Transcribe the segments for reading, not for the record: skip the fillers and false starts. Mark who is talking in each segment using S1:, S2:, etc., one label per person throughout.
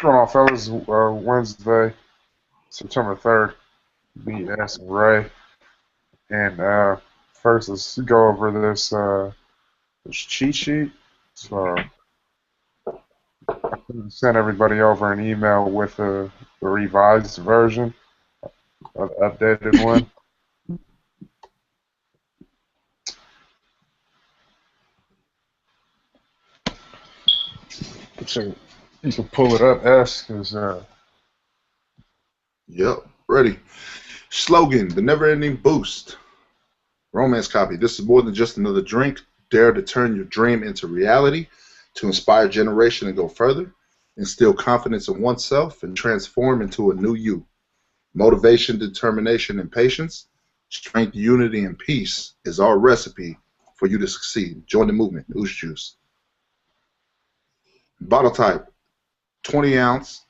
S1: going on, fellas? Wednesday, September 3rd. BS and Ray. And first, let's go over this cheat sheet. So, I sent everybody over an email with the revised version, the updated one. So, you can pull it up, S, because
S2: Yep, ready. Slogan, the never-ending boost. Romance copy. This is more than just another drink. Dare to turn your dream into reality, to inspire generation and go further, instill confidence in oneself, and transform into a new you. Motivation, determination, and patience, strength, unity, and peace is our recipe for you to succeed. Join the movement. Ooze Juice. Bottle type, 20 ounce,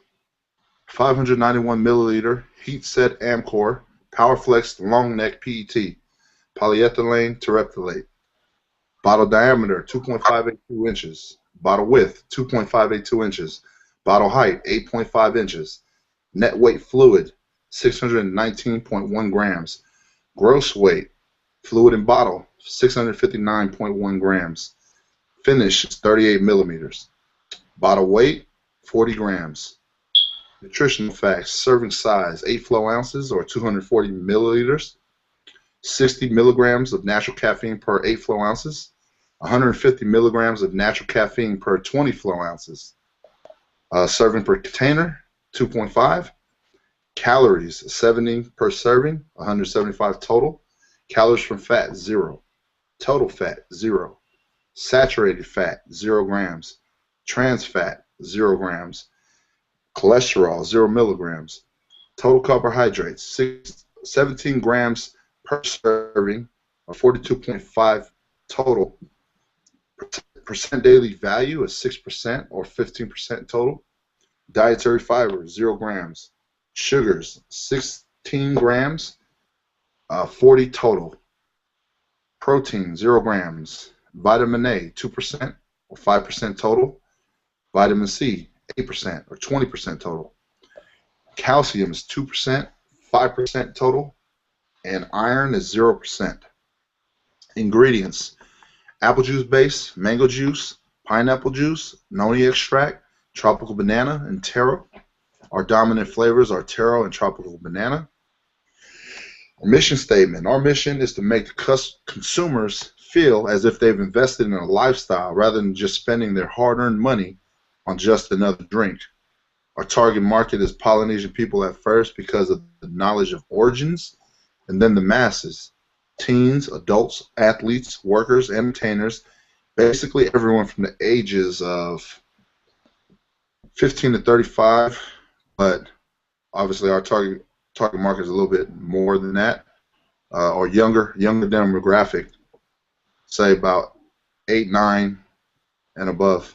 S2: 591 milliliter, heat set Amcor, Powerflex long neck PET, polyethylene terephthalate. Bottle diameter 2.582 inches. Bottle width 2.582 inches. Bottle height 8.5 inches. Net weight fluid 619.1 grams. Gross weight fluid in bottle 659.1 grams. Finish is 38 millimeters. Bottle weight 40 grams. Nutritional facts: serving size 8 flow ounces or 240 milliliters. 60 milligrams of natural caffeine per 8 flow ounces. 150 milligrams of natural caffeine per 20 flow ounces. Serving per container 2.5. Calories 70 per serving, 175 total. Calories from fat 0. Total fat 0. Saturated fat 0 grams. Trans fat 0 grams. Cholesterol 0 milligrams. Total carbohydrates 17 grams per serving, or 42.5 total. Percent daily value is 6% or 15% total. Dietary fiber 0 grams. Sugars 16 grams, 40 total. Protein 0 grams. Vitamin A 2% or 5% total. Vitamin C 8% or 20% total. Calcium is 2%, 5% total, and iron is 0%. Ingredients: apple juice base, mango juice, pineapple juice, noni extract, tropical banana, and taro. Our dominant flavors are taro and tropical banana. Our mission statement: our mission is to make consumers feel as if they've invested in a lifestyle rather than just spending their hard-earned money on just another drink. Our target market is Polynesian people at first because of the knowledge of origins, and then the masses: teens, adults, athletes, workers, entertainers, basically everyone from the ages of 15 to 35, but obviously our target market is a little bit more than that, or younger demographic, say about 8, 9, and above.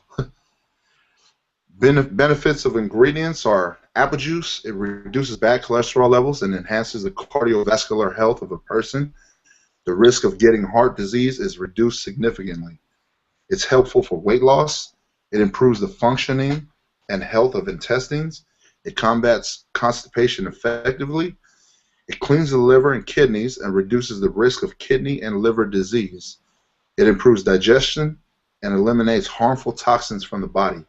S2: Benefits of ingredients are apple juice. It reduces bad cholesterol levels and enhances the cardiovascular health of a person. The risk of getting heart disease is reduced significantly. It's helpful for weight loss. It improves the functioning and health of intestines. It combats constipation effectively. It cleans the liver and kidneys and reduces the risk of kidney and liver disease. It improves digestion and eliminates harmful toxins from the body.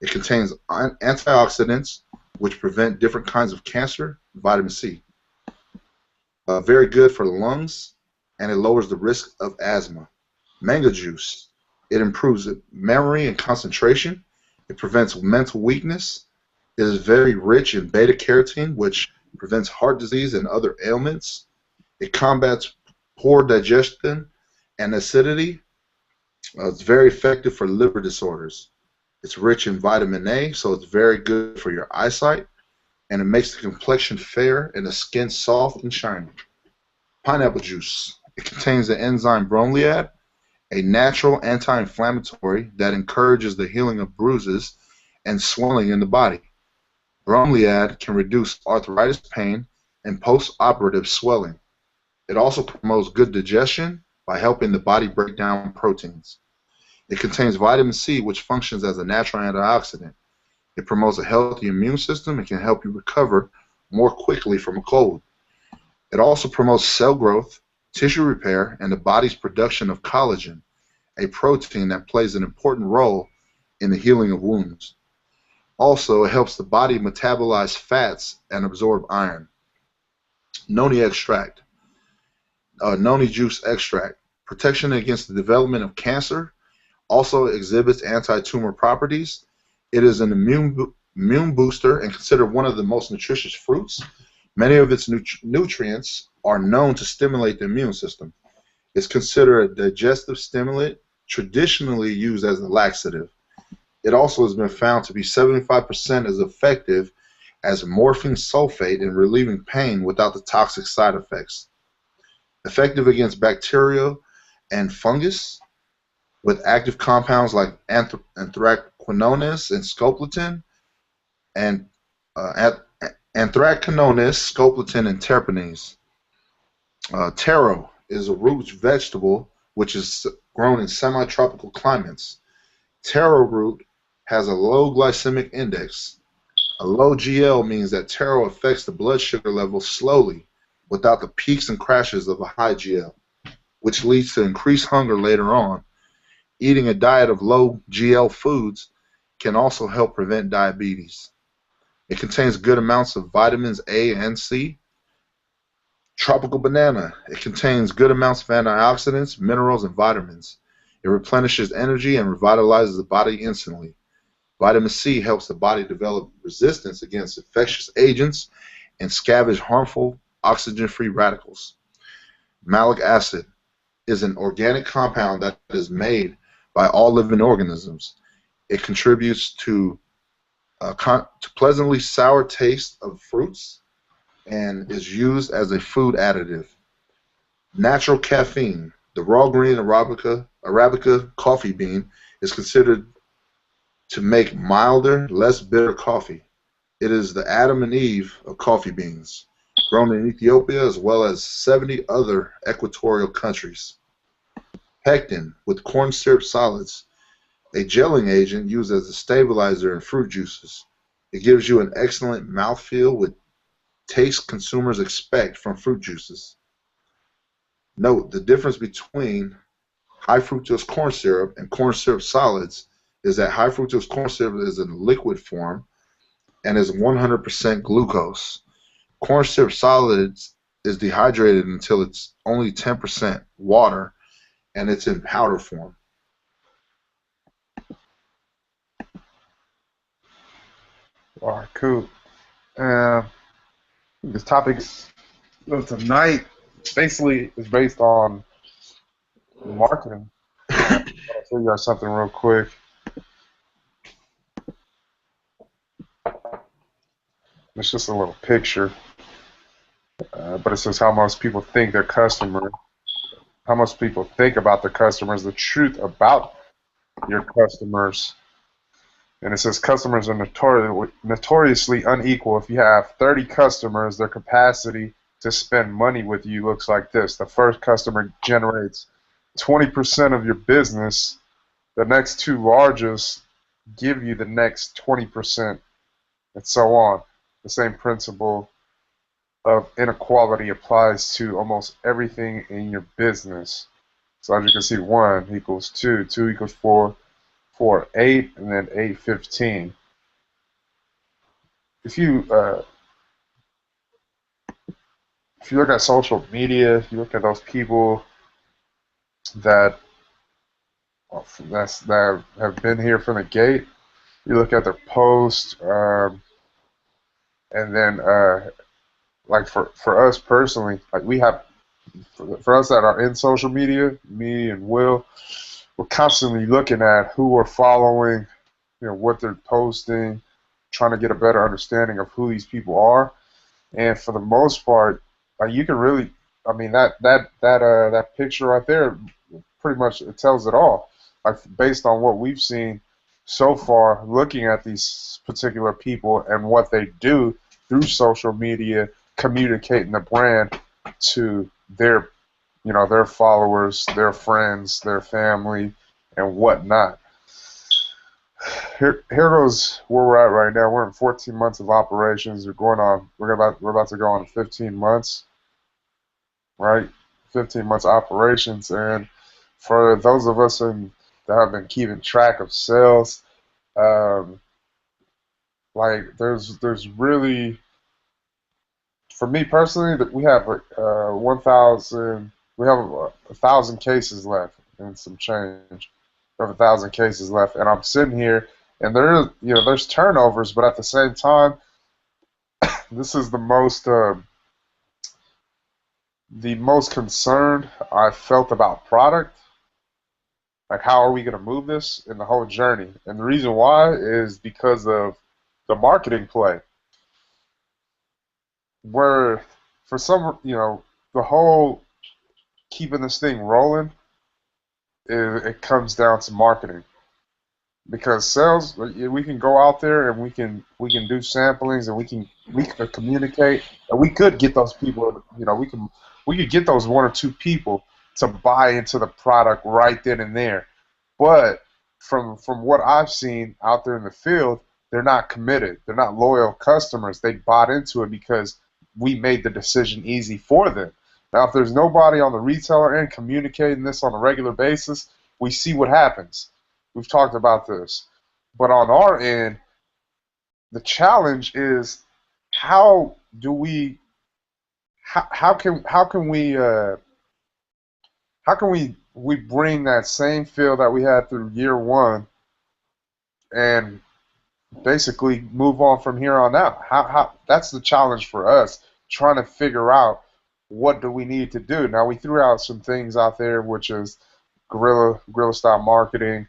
S2: It contains antioxidants, which prevent different kinds of cancer, vitamin C. Very good for the lungs, and it lowers the risk of asthma. Mango juice. It improves memory and concentration. It prevents mental weakness. It is very rich in beta-carotene, which prevents heart disease and other ailments. It combats poor digestion and acidity. It's very effective for liver disorders. It's rich in vitamin A, so it's very good for your eyesight, and it makes the complexion fair and the skin soft and shiny. Pineapple juice. It contains the enzyme bromeliad, a natural anti-inflammatory that encourages the healing of bruises and swelling in the body. Bromeliad can reduce arthritis pain and post-operative swelling. It also promotes good digestion by helping the body break down proteins. It contains vitamin C, which functions as a natural antioxidant. It promotes a healthy immune system and can help you recover more quickly from a cold. It also promotes cell growth, tissue repair, and the body's production of collagen, a protein that plays an important role in the healing of wounds. Also, it helps the body metabolize fats and absorb iron. Noni extract, noni juice extract, protection against the development of cancer, also exhibits anti-tumor properties. It is an immune booster and considered one of the most nutritious fruits. Many of its nutrients are known to stimulate the immune system. It's considered a digestive stimulant, traditionally used as a laxative. It also has been found to be 75% as effective as morphine sulfate in relieving pain without the toxic side effects. Effective against bacteria and fungus with active compounds like anthraquinones and scopolamine, and anthraquinones, scopolamine, and terpenes. Taro is a root vegetable which is grown in semi-tropical climates. Taro root has a low glycemic index. A low GL means that taro affects the blood sugar level slowly without the peaks and crashes of a high GL, which leads to increased hunger later on. Eating a diet of low GL foods can also help prevent diabetes. It contains good amounts of vitamins A and C. Tropical banana. It contains good amounts of antioxidants, minerals, and vitamins. It replenishes energy and revitalizes the body instantly. Vitamin C helps the body develop resistance against infectious agents and scavenge harmful oxygen-free radicals. Malic acid is an organic compound that is made by all living organisms. It contributes to pleasantly sour taste of fruits and is used as a food additive. Natural caffeine. The raw green Arabica coffee bean is considered to make milder, less bitter coffee. It is the Adam and Eve of coffee beans, grown in Ethiopia as well as 70 other equatorial countries. Pectin, with corn syrup solids, a gelling agent used as a stabilizer in fruit juices. It gives you an excellent mouthfeel with taste consumers expect from fruit juices. Note the difference between high fructose corn syrup and corn syrup solids is that high fructose corn syrup is in liquid form and is 100% glucose. Corn syrup solids is dehydrated until it's only 10% water and it's in powder form.
S1: All right, cool. This topic of tonight basically is based on marketing. I'll show you guys something real quick. It's just a little picture, but it says how most people think their customer, how most people think about their customers, the truth about your customers. And it says customers are notoriously unequal. If you have 30 customers, their capacity to spend money with you looks like this. The first customer generates 20% of your business. The next two largest give you the next 20%, and so on. The same principle of inequality applies to almost everything in your business. So as you can see, 1 equals 2, 2 equals 4, 4, 8, and then 8, 15. If you look at social media, if you look at those people that have been here from the gate, you look at their posts, and then like for us personally, like we have, for us that are in social media, me and Will, we're constantly looking at who we're following, what they're posting, trying to get a better understanding of who these people are. And for the most part, like you can really, I mean, that picture right there, pretty much it tells it all. Like based on what we've seen so far, looking at these particular people and what they do through social media, communicating the brand to their their followers, their friends, their family, and whatnot. here goes where we're at right now. We're in 14 months of operations. We're about to go on 15 months, right? 15 months operations, and for those of us that have been keeping track of sales, um, like there's really, for me personally, that we have 1,000, we have 1,000 cases left and some change. We have 1,000 cases left, and I'm sitting here, and there is, there's turnovers, but at the same time, this is the most concerned I've felt about product. Like, how are we going to move this in the whole journey? And the reason why is because of the marketing play, where for some, the whole keeping this thing rolling, it comes down to marketing. Because sales, we can go out there and we can do samplings, and we can communicate, and we could get those people, we could get those one or two people to buy into the product right then and there. But from what I've seen out there in the field, they're not committed. They're not loyal customers. They bought into it because we made the decision easy for them. Now, if there's nobody on the retailer end communicating this on a regular basis, we see what happens. We've talked about this. But on our end, the challenge is, how do we how can we bring that same feel that we had through year one and basically move on from here on out? How that's the challenge for us, trying to figure out what do we need to do. Now, we threw out some things out there, which is guerrilla style marketing,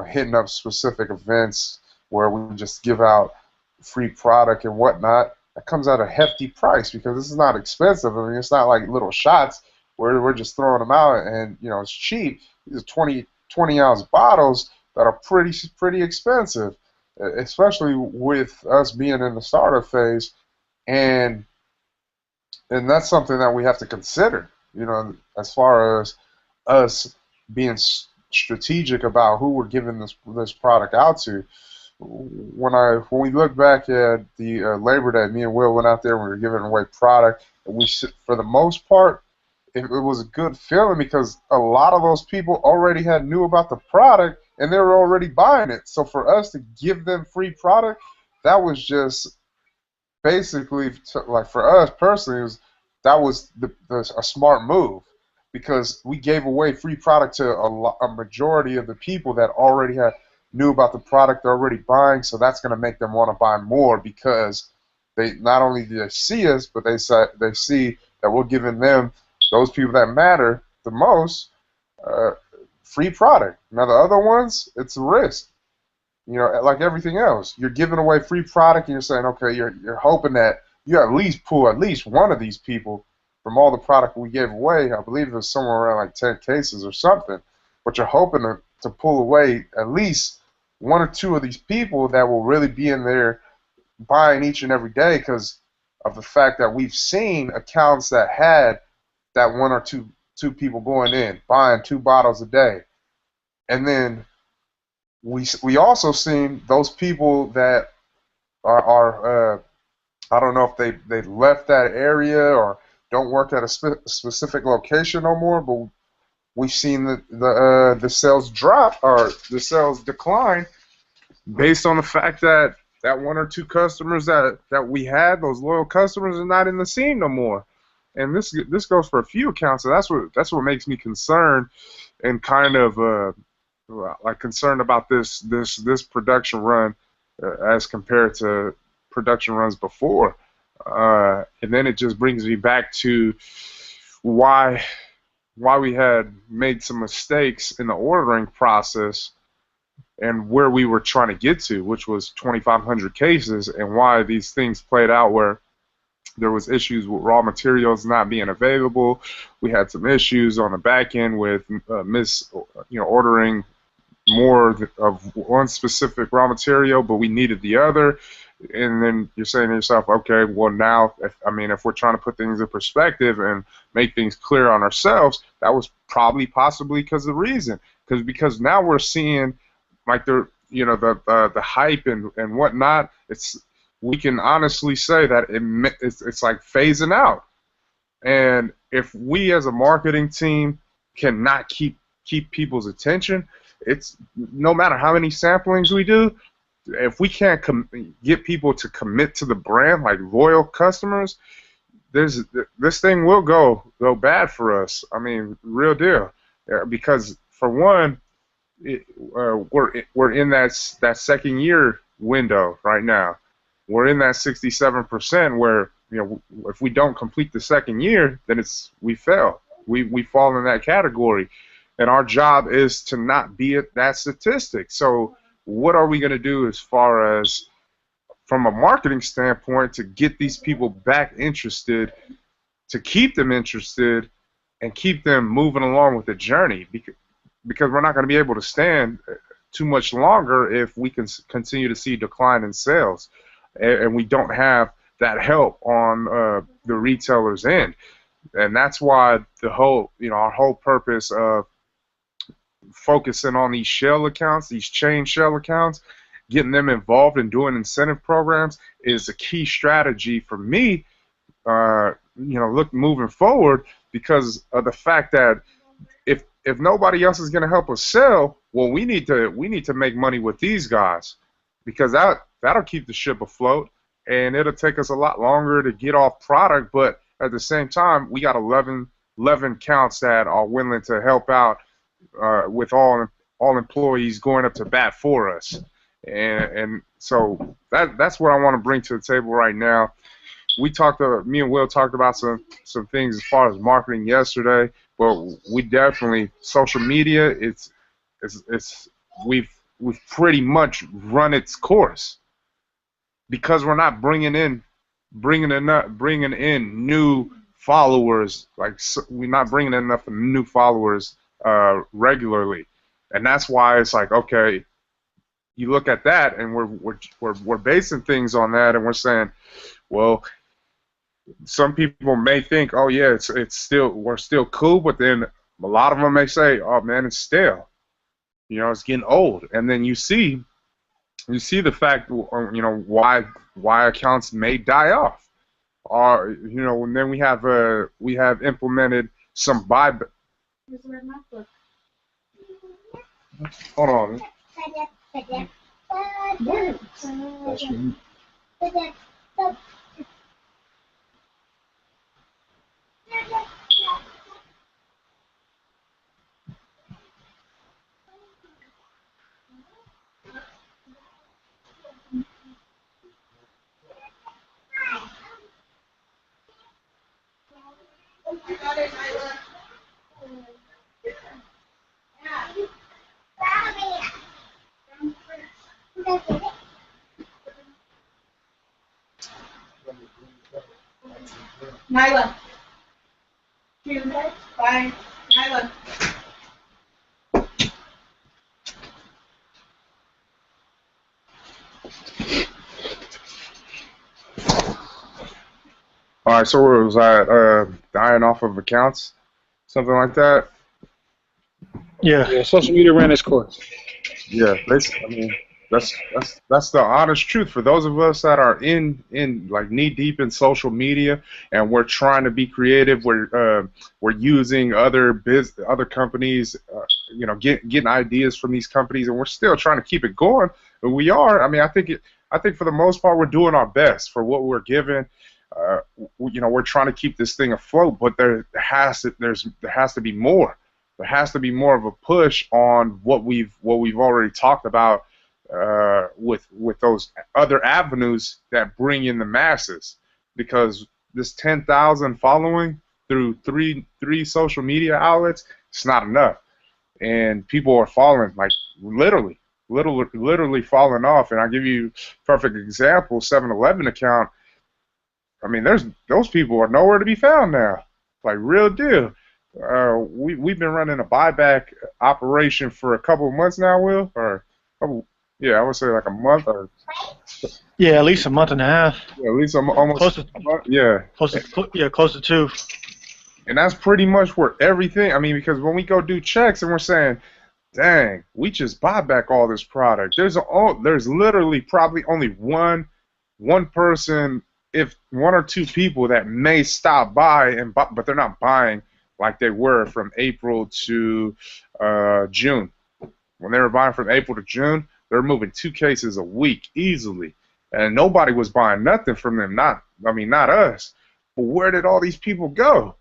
S1: hitting up specific events where we just give out free product and whatnot. That comes at a hefty price because this is not expensive. I mean, it's not like little shots where we're just throwing them out and it's cheap. These are 20 ounce bottles that are pretty expensive, especially with us being in the startup phase, and that's something that we have to consider. As far as us being strategic about who we're giving this product out to. When we look back at the Labor Day, me and Will went out there and we were giving away product, and for the most part, it was a good feeling because a lot of those people already knew about the product and they were already buying it. So for us to give them free product, that was just basically, like, for us personally, that was a smart move, because we gave away free product to a majority of the people that already knew about the product, they're already buying. So that's going to make them want to buy more, because they not only do they see us, but they see that we're giving them, those people that matter the most, free product. Now, the other ones, it's a risk. Like everything else, you're giving away free product, and you're saying, okay, you're hoping that you at least pull at least one of these people from all the product we gave away. I believe it was somewhere around like 10 cases or something. But you're hoping to pull away at least one or two of these people that will really be in there buying each and every day, because of the fact that we've seen accounts that had that one or two people going in, buying 2 bottles a day. And then we also seen those people that are I don't know if they left that area or don't work at a specific location no more, but we've seen the sales drop, or the sales decline, based on the fact that one or two customers that we had, those loyal customers, are not in the scene no more. And this goes for a few accounts, so that's what makes me concerned, and kind of like concerned about this production run as compared to production runs before. And then it just brings me back to why we had made some mistakes in the ordering process and where we were trying to get to, which was 2,500 cases, and why these things played out where there was issues with raw materials not being available. We had some issues on the back end with ordering more of one specific raw material, but we needed the other. And then you're saying to yourself, okay, well, now, if we're trying to put things in perspective and make things clear on ourselves, that was possibly because of the reason. Because now we're seeing, like, you know, the hype and whatnot, we can honestly say that it's like phasing out. And if we as a marketing team cannot keep people's attention, it's no matter how many samplings we do, if we can't get people to commit to the brand like loyal customers, this thing will go bad for us. I mean, real deal. Because for one, we're in that second year window right now. We're in that 67% where, you know, if we don't complete the second year, then we fail. We fall in that category, and our job is to not be at that statistic. So what are we going to do as far as from a marketing standpoint to get these people back interested, to keep them interested, and keep them moving along with the journey? Because we're not going to be able to stand too much longer if we can continue to see decline in sales, and we don't have that help on the retailer's end. And that's why our whole purpose of focusing on these shell accounts, these chain shell accounts, getting them involved in doing incentive programs is a key strategy for me, moving forward, because of the fact that if nobody else is going to help us sell, well, we need to make money with these guys, because that'll keep the ship afloat, and it'll take us a lot longer to get off product, but at the same time, we got 11 counts that are willing to help out with all employees going up to bat for us. And so that's what I want to bring to the table right now. Me and Will talked about some things as far as marketing yesterday, but we definitely, social media, we've pretty much run its course, because we're not bringing in new followers. We're not bringing in enough new followers regularly, and that's why it's like, okay, you look at that, and we're basing things on that, and we're saying, well, some people may think, oh yeah, we're still cool, but then a lot of them may say, oh man, it's stale, it's getting old, and then you see the fact, why accounts may die off, and then we have implemented some buyback. Hold on.
S3: Nyla. Bye. Nyla.
S1: All right, so where was I? Dying off of accounts, something like that.
S4: Yeah, social media ran its course.
S1: Yeah, basically, I mean, that's the honest truth for those of us that are in like knee deep in social media, and we're trying to be creative. We're using other companies, getting ideas from these companies, and we're still trying to keep it going. But we are. I mean, I think for the most part, we're doing our best for what we're given. We're trying to keep this thing afloat, but there has to be more. There has to be more of a push on what we've already talked about with those other avenues that bring in the masses, because this 10,000 following through three social media outlets, it's not enough, and people are falling, like literally falling off. And I'll give you a perfect example: 7-Eleven account. I mean, those people are nowhere to be found now, like real deal. We've been running a buyback operation for a couple of months now, Will, yeah, I would say like a month or.
S4: Yeah, at least a month and a half.
S1: Yeah, at least almost.
S4: Close to,
S1: a month, yeah.
S4: Close to 2.
S1: And that's pretty much where everything. I mean, because when we go do checks and we're saying, dang, we just buy back all this product. There's literally probably only one person, if one or two people that may stop by but they're not buying like they were from April to June. When they were buying from April to June, they're moving 2 cases a week easily, and nobody was buying nothing from them. Not us. But where did all these people go?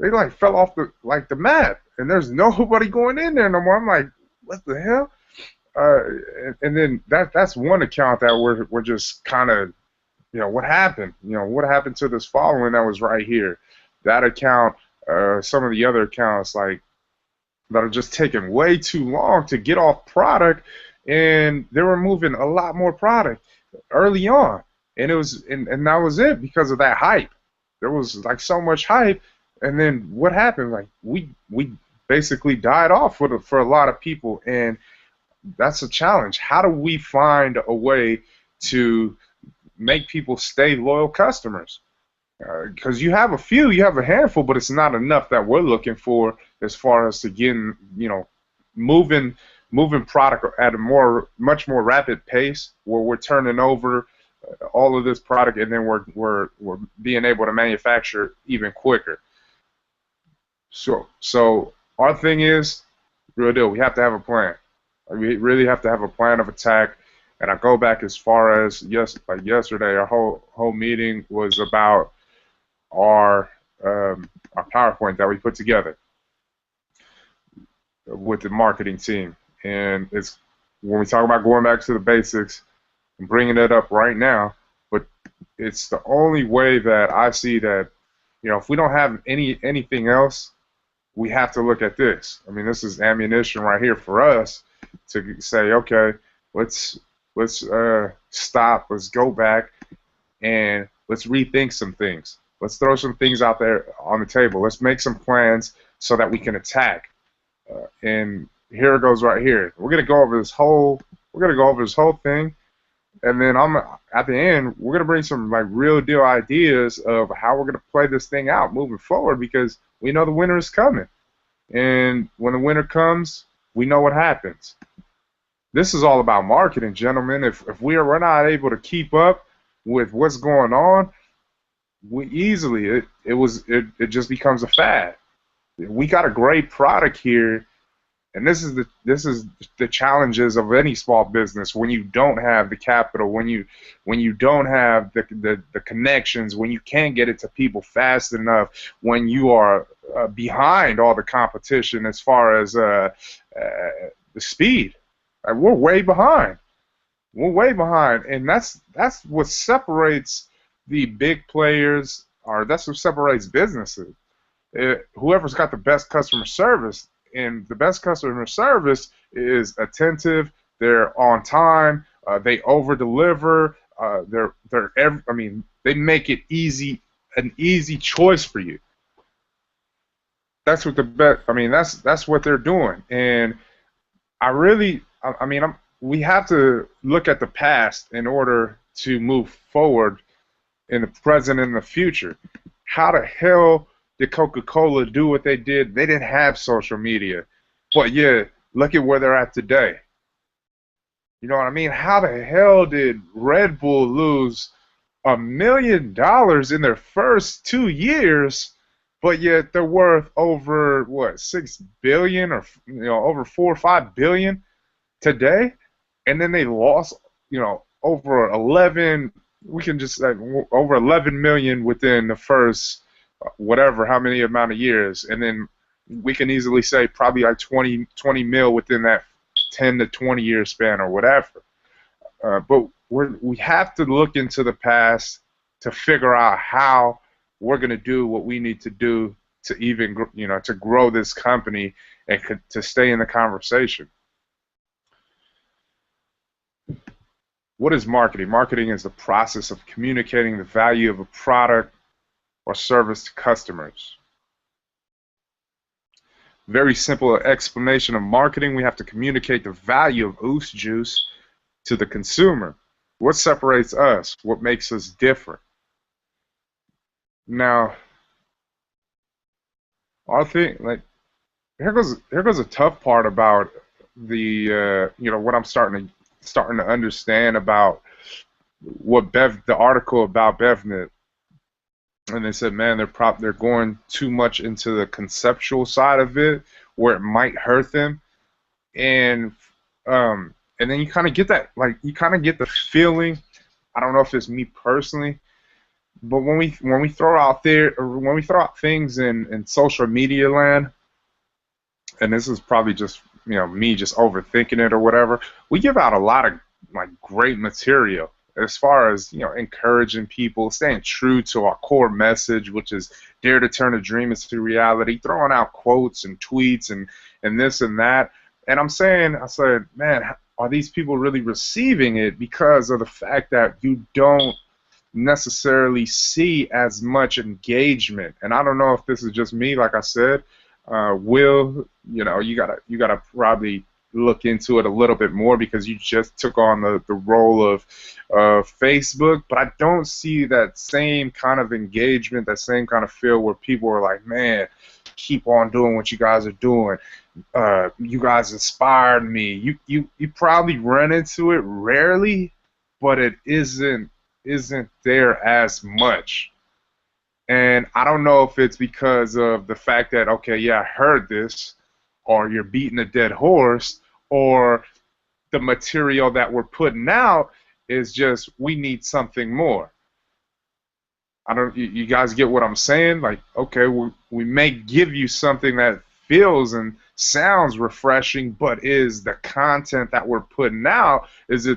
S1: They like fell off the map, and there's nobody going in there no more. I'm like, what the hell? And then that's one account that we're just kind of, what happened? What happened to this following that was right here? That account, some of the other accounts like that are just taking way too long to get off product, and they were moving a lot more product early on, and that was it because of that hype. There was like so much hype, and then what happened? Like we basically died off for a lot of people, and that's a challenge. How do we find a way to make people stay loyal customers? Because you have a handful, but it's not enough that we're looking for as far as to getting, moving product at a much more rapid pace, where we're turning over all of this product, and then we're being able to manufacture even quicker. So our thing is, real deal, we have to have a plan. We really have to have a plan of attack. And I go back as far as yesterday, our whole meeting was about our PowerPoint that we put together with the marketing team. And it's when we talk about going back to the basics and bringing it up right now, but it's the only way that I see that, if we don't have anything else, we have to look at this. I mean, this is ammunition right here for us to say, okay, let's stop, let's go back, and let's rethink some things. Let's throw some things out there on the table. Let's make some plans so that we can attack. And here it goes right here. We're gonna go over this whole thing, and then at the end we're gonna bring some like real deal ideas of how we're gonna play this thing out moving forward, because we know the winter is coming, and when the winter comes, we know what happens. This is all about marketing, gentlemen. If we're not able to keep up with what's going on, it just becomes a fad. We got a great product here, and this is the challenges of any small business. When you don't have the capital, when you don't have the connections, when you can't get it to people fast enough, when you are behind all the competition as far as the speed. We're way behind. We're way behind, and that's what separates the big players, or that's what separates businesses. Whoever's got the best customer service, and the best customer service is attentive. They're on time. They over deliver. They make it an easy choice for you. That's what that's what they're doing, and we have to look at the past in order to move forward in the present and the future. How the hell did Coca-Cola do what they did? They didn't have social media, but yeah, look at where they're at today. You know what I mean? How the hell did Red Bull lose $1 million in their first 2 years, but yet they're worth over $6 billion, or over 4 or 5 billion today? And then they lost, over 11. We can just say over 11 million within the first how many amount of years, and then we can easily say probably like 20 mil within that 10 to 20 year span or whatever. But we have to look into the past to figure out how we're going to do what we need to do to even to grow this company and to stay in the conversation. What is marketing? Marketing is the process of communicating the value of a product or service to customers. Very simple explanation of marketing. We have to communicate the value of Oost Juice to the consumer. What separates us? What makes us different? Now, our thing, here goes a tough part about what I'm starting to understand about what the article about BevNet, and they said, man, they're going too much into the conceptual side of it, where it might hurt them, and and then you kind of get that, like, you kind of get the feeling. I don't know if it's me personally, but when we throw out things in social media land, and this is probably just me just overthinking it or whatever, we give out a lot of like great material as far as encouraging people, staying true to our core message, which is dare to turn a dream into reality, throwing out quotes and tweets and this and that. And I said, man, are these people really receiving it because of the fact that you don't necessarily see as much engagement? And I don't know if this is just me, like I said. Will, you gotta probably look into it a little bit more because you just took on the role of Facebook, but I don't see that same kind of engagement, that same kind of feel where people are like, man, keep on doing what you guys are doing. You guys inspired me. You probably run into it rarely, but it isn't there as much. And I don't know if it's because of the fact that, okay, yeah, I heard this, or you're beating a dead horse, or the material that we're putting out is just, we need something more. You guys get what I'm saying? Like, okay, we may give you something that feels and sounds refreshing, but is the content that we're putting out, is the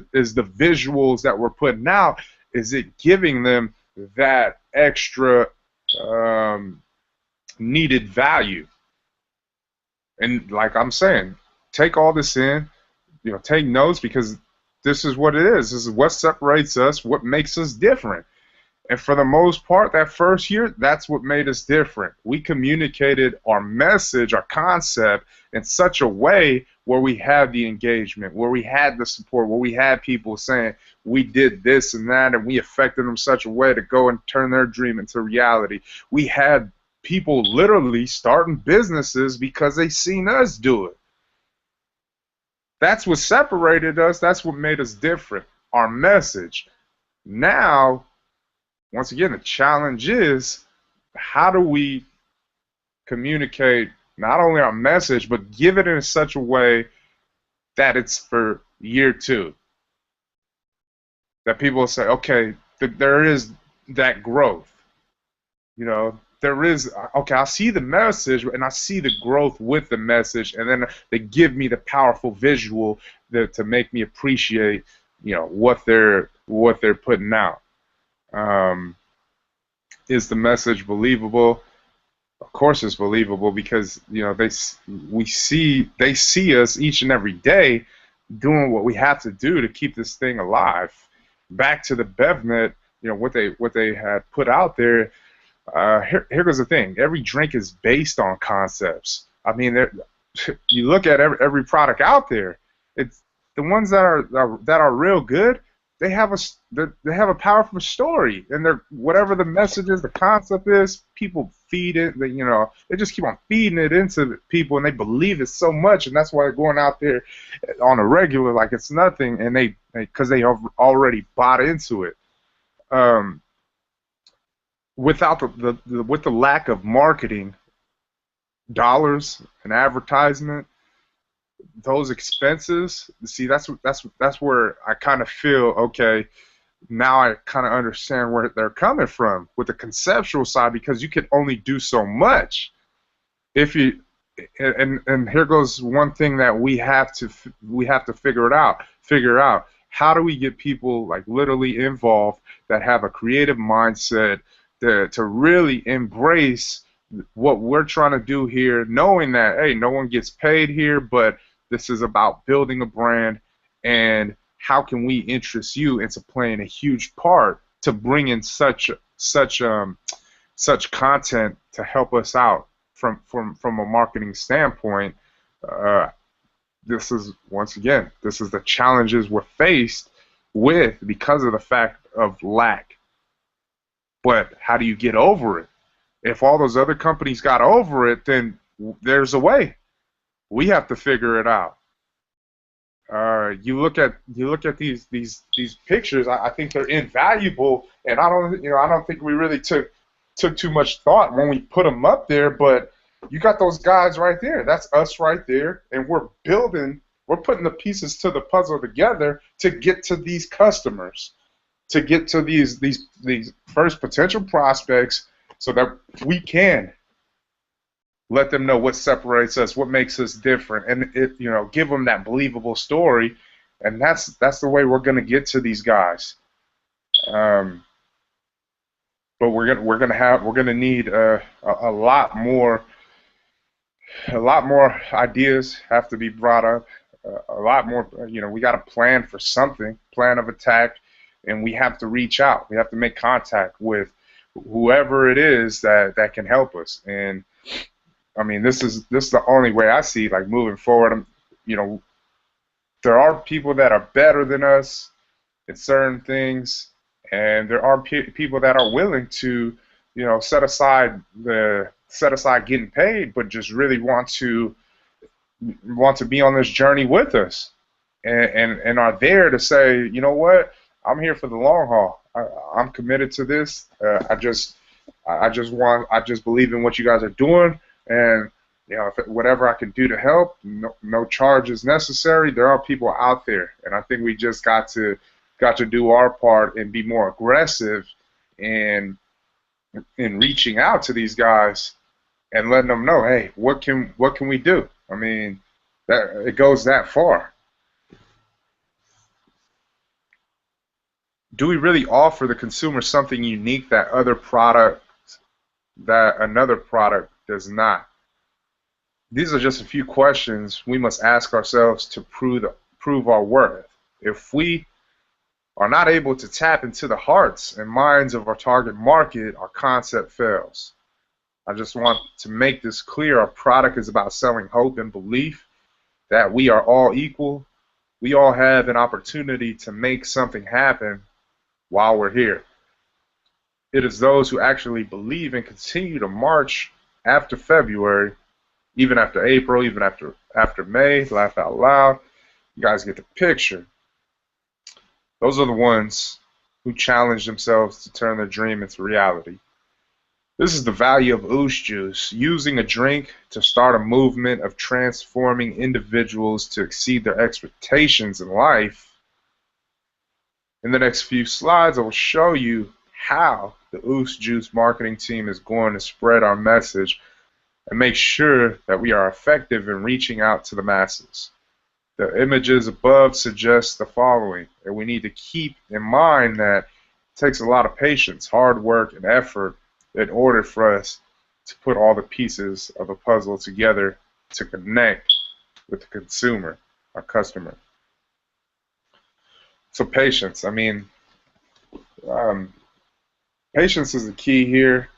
S1: visuals that we're putting out, is it giving them that extra needed value? And like I'm saying, take all this in, take notes, because this is what it is. This is what separates us, what makes us different. And for the most part, that first year, that's what made us different. We communicated our message, our concept, in such a way where we had the engagement, where we had the support, where we had people saying we did this and that, and we affected them in such a way to go and turn their dream into reality. We had people literally starting businesses because they seen us do it. That's what separated us. That's what made us different, our message. Now, once again, the challenge is, how do we communicate not only our message, but give it in such a way that it's for year two? That people say, okay, there is that growth. There is, okay, I see the message and I see the growth with the message, and then they give me the powerful visual to make me appreciate, what they're putting out. Is the message believable? Of course it's believable, because they see us each and every day doing what we have to do to keep this thing alive. Back to the BevNet, what they had put out there. Here goes the thing. Every drink is based on concepts. I mean, you look at every product out there. It's the ones that are real good. They have a powerful story, and whatever the message is, the concept is, people feed it. They just keep on feeding it into people, and they believe it so much, and that's why they're going out there on a regular like it's nothing, and because they have already bought into it. Without with the lack of marketing dollars and advertisement, those expenses, see, that's where I kind of feel, okay, now I kind of understand where they're coming from with the conceptual side, because you can only do so much. And here goes one thing that we have to figure out. How do we get people like literally involved that have a creative mindset to really embrace what we're trying to do here, knowing that, hey, no one gets paid here, but this is about building a brand, and how can we interest you into playing a huge part to bring in such content to help us out from a marketing standpoint. This is the challenges we're faced with because of the fact of lack. But how do you get over it? If all those other companies got over it, then there's a way. We have to figure it out. You look at these pictures. I think they're invaluable, and I don't think we really took too much thought when we put them up there. But you got those guys right there. That's us right there, and we're building. We're putting the pieces to the puzzle together to get to these customers, to get to these first potential prospects, so that we can let them know what separates us, what makes us different, and give them that believable story, and that's the way we're going to get to these guys. But we're gonna need a lot more ideas have to be brought up, a lot more. We got to plan for something, plan of attack, and we have to reach out. We have to make contact with whoever it is that can help us. And I mean, this is the only way I see, like, moving forward. There are people that are better than us in certain things, and there are people that are willing to, set aside getting paid, but just really want to be on this journey with us, and are there to say, you know what, I'm here for the long haul. I'm committed to this. I just believe in what you guys are doing. And whatever I can do to help, no charge is necessary. There are people out there, and I think we just got to do our part and be more aggressive in reaching out to these guys and letting them know, hey, what can we do? I mean, that it goes that far. Do we really offer the consumer something unique that another product does not? These are just a few questions we must ask ourselves to prove our worth. If we are not able to tap into the hearts and minds of our target market, our concept fails. I just want to make this clear. Our product is about selling hope and belief that we are all equal. We all have an opportunity to make something happen while we're here. It is those who actually believe and continue to march after February, even after April, even after May. Laugh out loud. You guys get the picture. Those are the ones who challenge themselves to turn their dream into reality. This is the value of Oosh Juice, using a drink to start a movement of transforming individuals to exceed their expectations in life. In the next few slides, I will show you how the Oosh Juice marketing team is going to spread our message and make sure that we are effective in reaching out to the masses. The images above suggest the following, and we need to keep in mind that it takes a lot of patience, hard work, and effort in order for us to put all the pieces of a puzzle together to connect with the consumer, our customer. So patience, I mean, patience is the key here.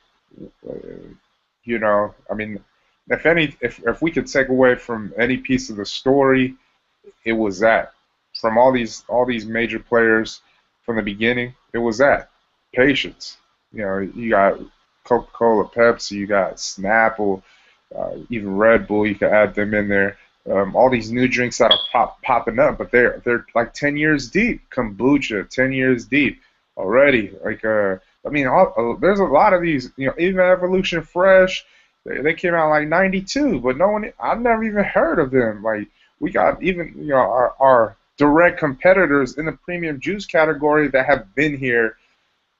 S1: I mean, if we could take away from any piece of the story, it was that. From all these major players from the beginning, it was that. Patience. You got Coca-Cola, Pepsi, you got Snapple, even Red Bull, you can add them in there. All these new drinks that are popping up, but they're like 10 years deep. Kombucha, 10 years deep already. Like, I mean, there's a lot of these, even Evolution Fresh, they came out like 92, but I've never even heard of them. Like, we got even, our direct competitors in the premium juice category that have been here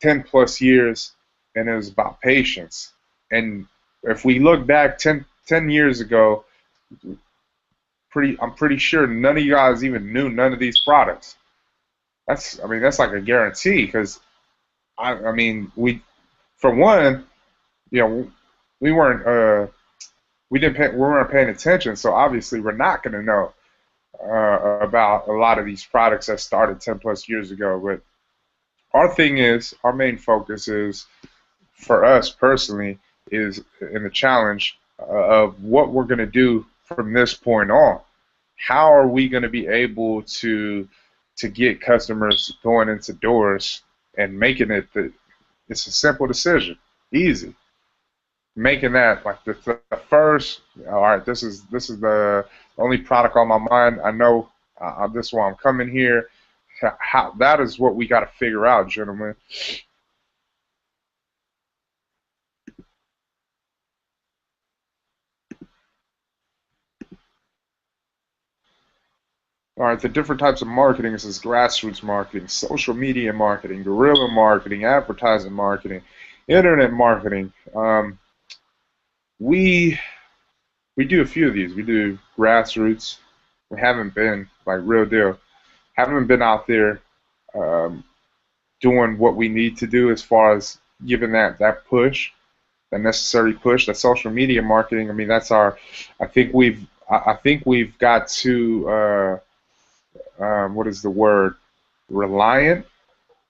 S1: 10 plus years, and it was about patience. And if we look back 10 years ago, I'm pretty sure none of you guys even knew none of these products. That's like a guarantee, because I mean, for one, we weren't paying attention, so obviously we're not going to know about a lot of these products that started 10 plus years ago. But our main focus is, for us personally, is in the challenge of what we're going to do from this point on. How are we going to be able to get customers going into doors and making it it's a simple decision, easy. Making that like the first, all right, this is the only product on my mind. I know This is why I'm coming here. How that is what we got to figure out, gentlemen. All right, the different types of marketing. This is grassroots marketing, social media marketing, guerrilla marketing, advertising marketing, internet marketing. We we do a few of these. We do grassroots. We haven't been like real deal. Haven't been out there um, doing what we need to do as far as giving that push, that necessary push, that social media marketing. I mean, that's our. I think we've got to. What is the word? Reliant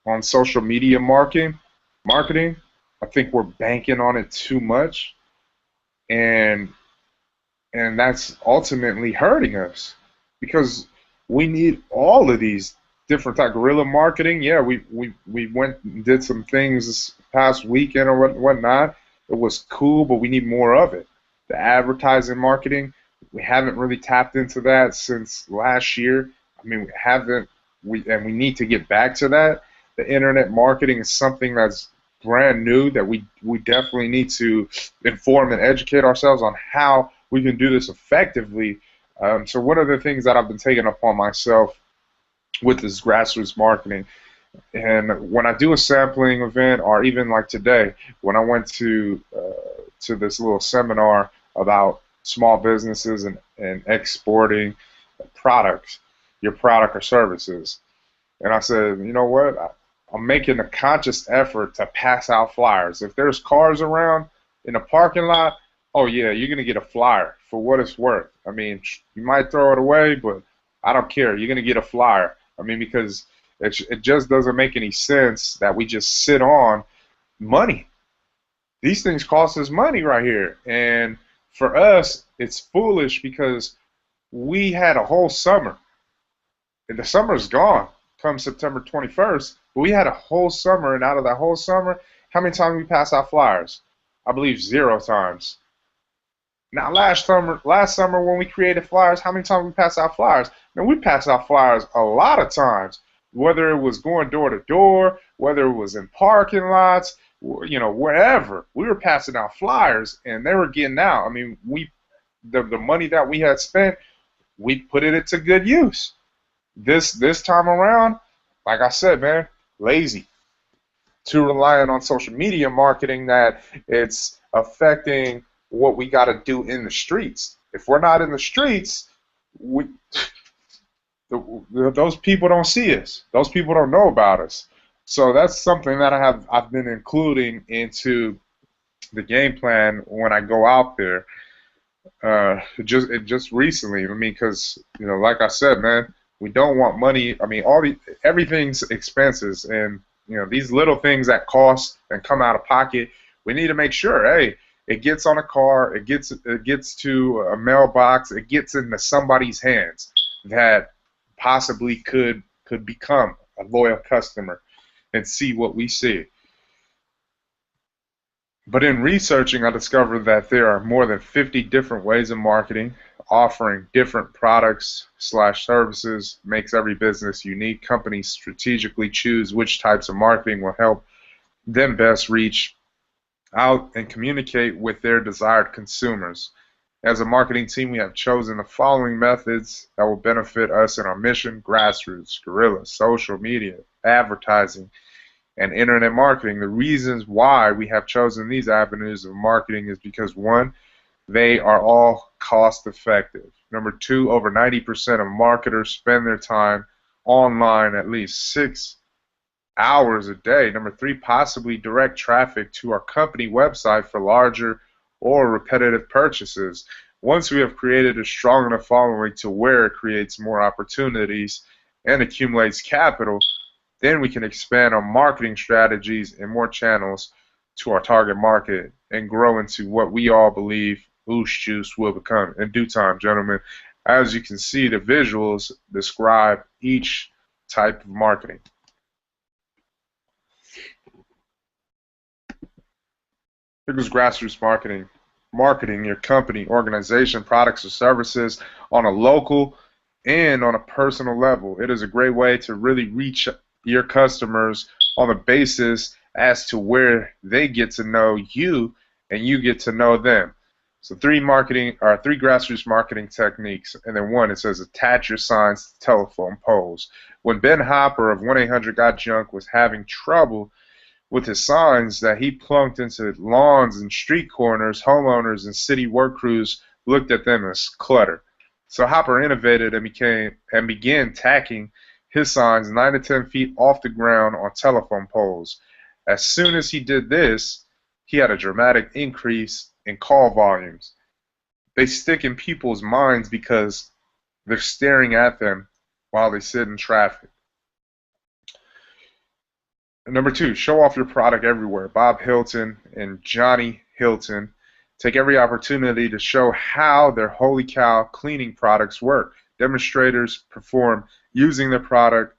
S1: on social media marketing. Marketing. I think we're banking on it too much, and that's ultimately hurting us because we need all of these different type guerrilla marketing. Yeah, we went and did some things this past weekend or whatnot. It was cool, but we need more of it. The advertising marketing, we haven't really tapped into that since last year. I mean, we haven't. We need to get back to that. The internet marketing is something that's brand new that we definitely need to inform and educate ourselves on how we can do this effectively. So one of the things that I've been taking upon myself with this grassroots marketing, and when I do a sampling event, or even like today, when I went to this little seminar about small businesses and exporting products, your product or services, and I said, you know what? I'm making a conscious effort to pass out flyers. If there's cars around in a parking lot, oh yeah, you're gonna get a flyer for what it's worth. I mean, you might throw it away, but I don't care. You're gonna get a flyer. I mean, because it just doesn't make any sense that we just sit on money. These things cost us money right here, and for us, it's foolish because we had a whole summer, and the summer's gone come September 21st. But we had a whole summer, and out of that whole summer, how many times we passed out flyers? I believe 0 times. Now, last summer when we created flyers, how many times we passed out flyers? Now, we passed out flyers a lot of times, whether it was going door to door, whether it was in parking lots, you know, wherever. We were passing out flyers, and they were getting out. I mean, the money that we had spent, we put it to good use. This time around, like I said, man, lazy. Too reliant on social media marketing that it's affecting what we got to do in the streets. If we're not in the streets, those people don't see us. Those people don't know about us. So that's something that I've been including into the game plan when I go out there. Just recently. I mean, because you know, like I said, man, we don't want money. I mean, everything's expenses, and you know, these little things that cost and come out of pocket. We need to make sure, hey, it gets on a car, it gets to a mailbox, it gets into somebody's hands that possibly could become a loyal customer and see what we see. But in researching, I discovered that there are more than 50 different ways of marketing, offering different products/services makes every business unique. Companies strategically choose which types of marketing will help them best reach out and communicate with their desired consumers. As a marketing team, we have chosen the following methods that will benefit us in our mission: grassroots, guerrilla, social media, advertising, and internet marketing. The reasons why we have chosen these avenues of marketing is because, one, they are all cost effective. Number two, over 90% of marketers spend their time online at least 6 hours a day. Number three, possibly direct traffic to our company website for larger or repetitive purchases. Once we have created a strong enough following to where it creates more opportunities and accumulates capital, then we can expand our marketing strategies and more channels to our target market and grow into what we all believe Oosh Juice will become in due time, gentlemen. As you can see, the visuals describe each type of marketing. Here goes grassroots marketing. Marketing your company, organization, products, or services on a local and on a personal level. It is a great way to really reach your customers on the basis as to where they get to know you and you get to know them. So three grassroots marketing techniques, and then one, it says attach your signs to telephone poles. When Ben Hopper of 1-800-GOT-JUNK was having trouble with his signs that he plunked into lawns and street corners, homeowners and city work crews looked at them as clutter. So Hopper innovated and began tacking his signs 9 to 10 feet off the ground on telephone poles. As soon as he did this, he had a dramatic increase in call volumes. They stick in people's minds because they're staring at them while they sit in traffic. Number 2, show off your product everywhere. Bob Hilton and Johnny Hilton take every opportunity to show how their holy cow cleaning products work. Demonstrators perform using the product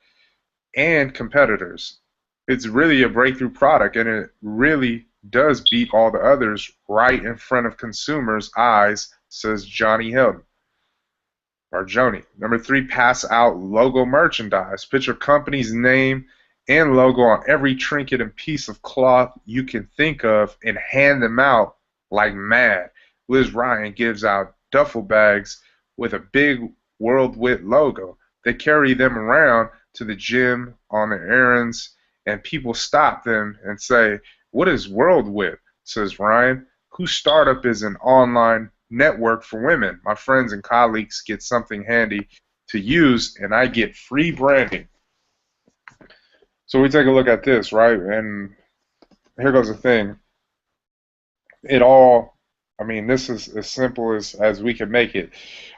S1: and competitors. It's really a breakthrough product, and it really does beat all the others right in front of consumers' eyes, says Johnny Hilton. Or Joni. Number 3, pass out logo merchandise. Put your company's name and logo on every trinket and piece of cloth you can think of and hand them out like mad. Liz Ryan gives out duffel bags with a big WorldWit logo. They carry them around to the gym on their errands, and people stop them and say, "What is WorldWit?" says Ryan, whose startup is an online network for women. My friends and colleagues get something handy to use, and I get free branding. So we take a look at this, right? And here goes the thing. This is as simple as we can make it.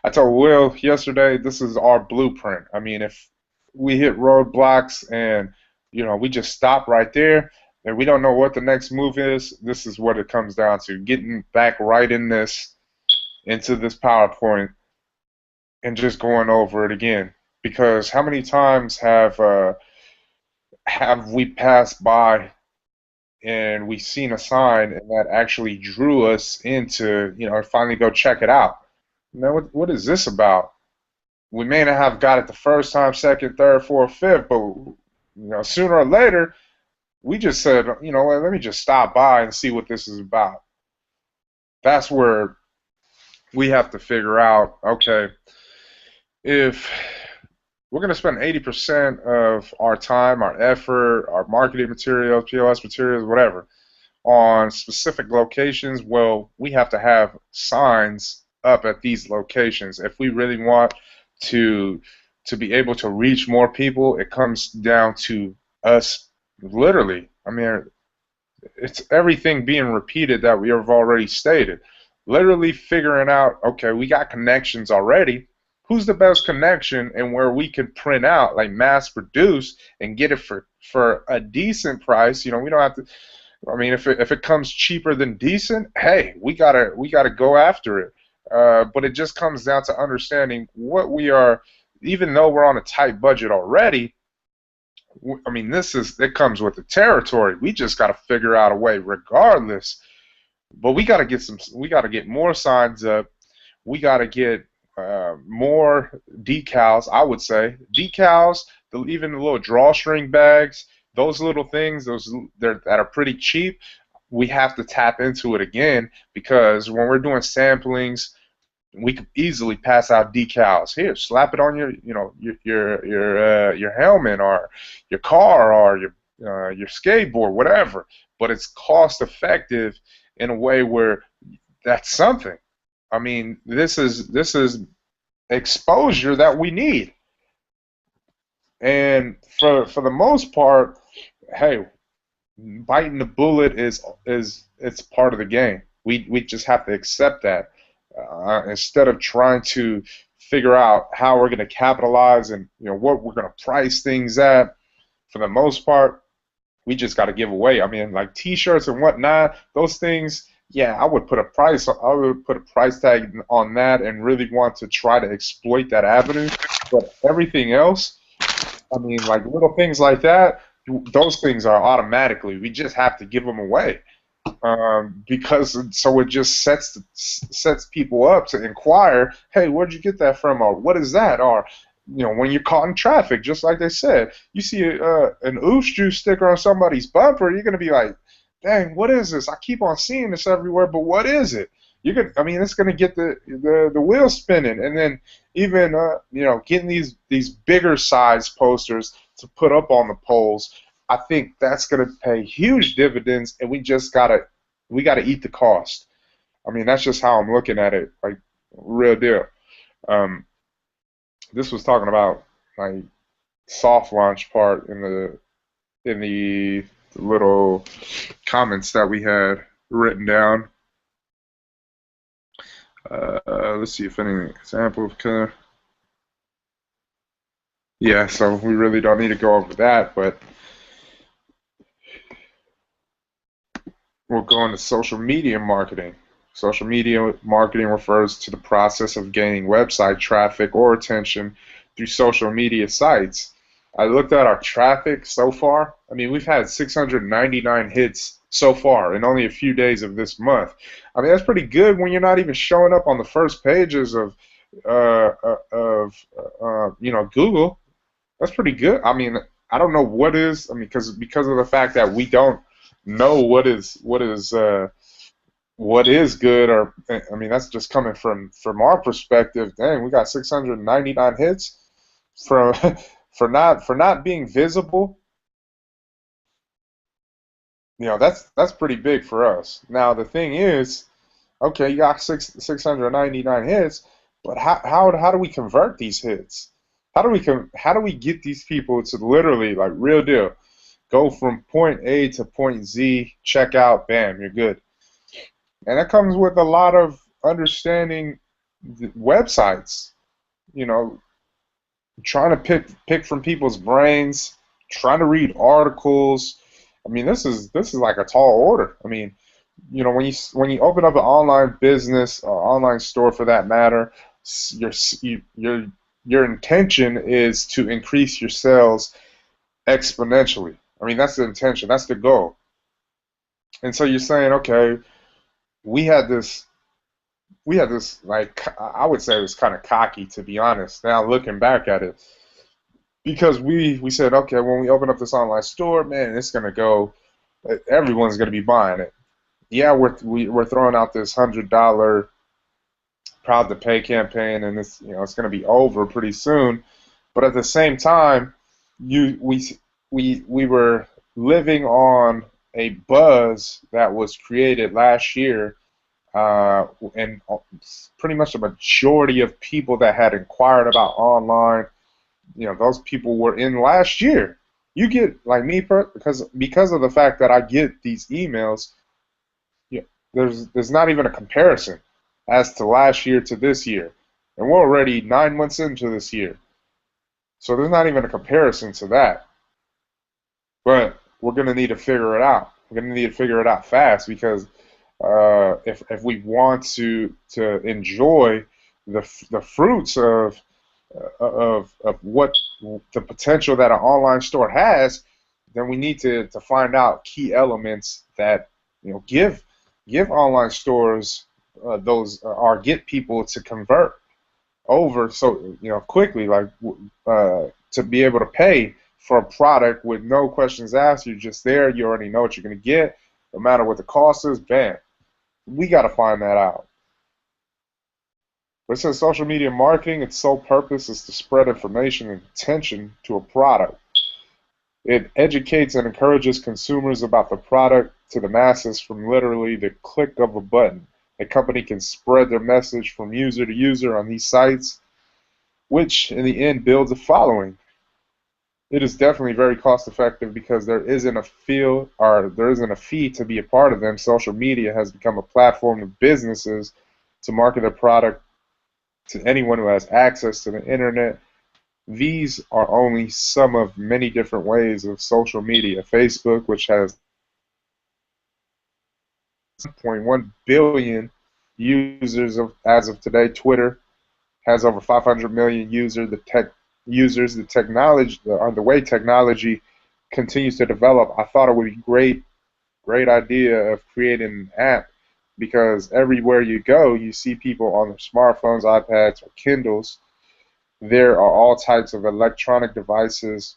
S1: I told Will yesterday, this is our blueprint. I mean, if we hit roadblocks and, we just stop right there and we don't know what the next move is, this is what it comes down to. Getting back right into this PowerPoint and just going over it again. Because how many times have we passed by and we seen a sign and that actually drew us into, finally go check it out. What is this about? We may not have got it the first time, second, third, fourth, fifth, but sooner or later, we just said, let me just stop by and see what this is about. That's where we have to figure out, okay, if we're going to spend 80% of our time, our effort, our marketing materials, POS materials, whatever, on specific locations, well, we have to have signs up at these locations. If we really want to be able to reach more people, it comes down to us literally. It's everything being repeated that we have already stated. Literally figuring out, okay, we got connections already. Who's the best connection and where we can print out, like mass produce, and get it for a decent price? We don't have to. If it comes cheaper than decent, hey, we gotta go after it. But it just comes down to understanding what we are. Even though we're on a tight budget already, it comes with the territory. We just gotta figure out a way, regardless. But we gotta get more signs up. We gotta get more decals, I would say. Decals, even the little drawstring bags, those little things, that are pretty cheap, we have to tap into it again, because when we're doing samplings, we could easily pass out decals. Here, slap it on your helmet or your car or your skateboard, whatever. But it's cost effective in a way where that's something. This is exposure that we need, and for the most part, hey, biting the bullet is it's part of the game. We just have to accept that instead of trying to figure out how we're going to capitalize and what we're going to price things at. For the most part, we just got to give away. Like T-shirts and whatnot, those things. Yeah, I would put a price tag on that and really want to try to exploit that avenue. But everything else, like little things like that, those things are automatically. We just have to give them away. because so it just sets people up to inquire, hey, where'd you get that from, or what is that, or when you're caught in traffic, just like they said, you see an Oosh Juice sticker on somebody's bumper, you're gonna be like, dang, what is this? I keep on seeing this everywhere, but what is it? It's gonna get the wheels spinning, and then even getting these bigger size posters to put up on the poles. I think that's going to pay huge dividends, and we gotta eat the cost. I mean, that's just how I'm looking at it, like real deal. This was talking about like soft launch part in the little comments that we had written down. Let's see if any example of kind of. Yeah, so we really don't need to go over that, but we'll go into social media marketing. Social media marketing refers to the process of gaining website traffic or attention through social media sites. I looked at our traffic so far. I mean, we've had 699 hits so far in only a few days of this month. I mean, that's pretty good when you're not even showing up on the first pages of Google. That's pretty good. I mean, I don't know what is. I mean, because of the fact that we don't know what is good, or I mean, that's just coming from our perspective. Dang, we got 699 hits for for not being visible. That's pretty big for us. Now the thing is, okay, you got 699 hits, but how do we convert these hits? How do we get these people to literally, like, real deal, go from point A to point Z, check out, bam, you're good. And that comes with a lot of understanding the websites, trying to pick from people's brains, trying to read articles. I mean, this is like a tall order. I mean, when you open up an online business or online store for that matter, your intention is to increase your sales exponentially. I mean, that's the intention. That's the goal. And so you're saying, okay, we had this, like, I would say it was kind of cocky, to be honest, now looking back at it, because we said, okay, when we open up this online store, man, it's going to go, everyone's going to be buying it. Yeah, we're throwing out this $100 Proud to Pay campaign, and it's going to be over pretty soon, but at the same time, we were living on a buzz that was created last year, and pretty much the majority of people that had inquired about online, those people were in last year. You get, like me, because of the fact that I get these emails, there's not even a comparison as to last year to this year, and we're already 9 months into this year, so there's not even a comparison to that. But we're gonna need to figure it out. We're gonna need to figure it out fast, because if we want to enjoy the fruits of what the potential that an online store has, then we need to find out key elements that give online stores or get people to convert over so quickly, like to be able to pay for a product with no questions asked. You're just there. You already know what you're going to get, no matter what the cost is. Bam. We got to find that out. But it says social media marketing, its sole purpose is to spread information and attention to a product. It educates and encourages consumers about the product to the masses from literally the click of a button. A company can spread their message from user to user on these sites, which in the end builds a following. It is definitely very cost effective because there isn't a fee to be a part of them. Social media has become a platform of businesses to market their product to anyone who has access to the internet. These are only some of many different ways of social media. Facebook, which has 1.1 billion users as of today. Twitter has over 500 million users. The technology, the way technology continues to develop, I thought it would be great great idea of creating an app because everywhere you go, you see people on their smartphones, iPads, or Kindles. There are all types of electronic devices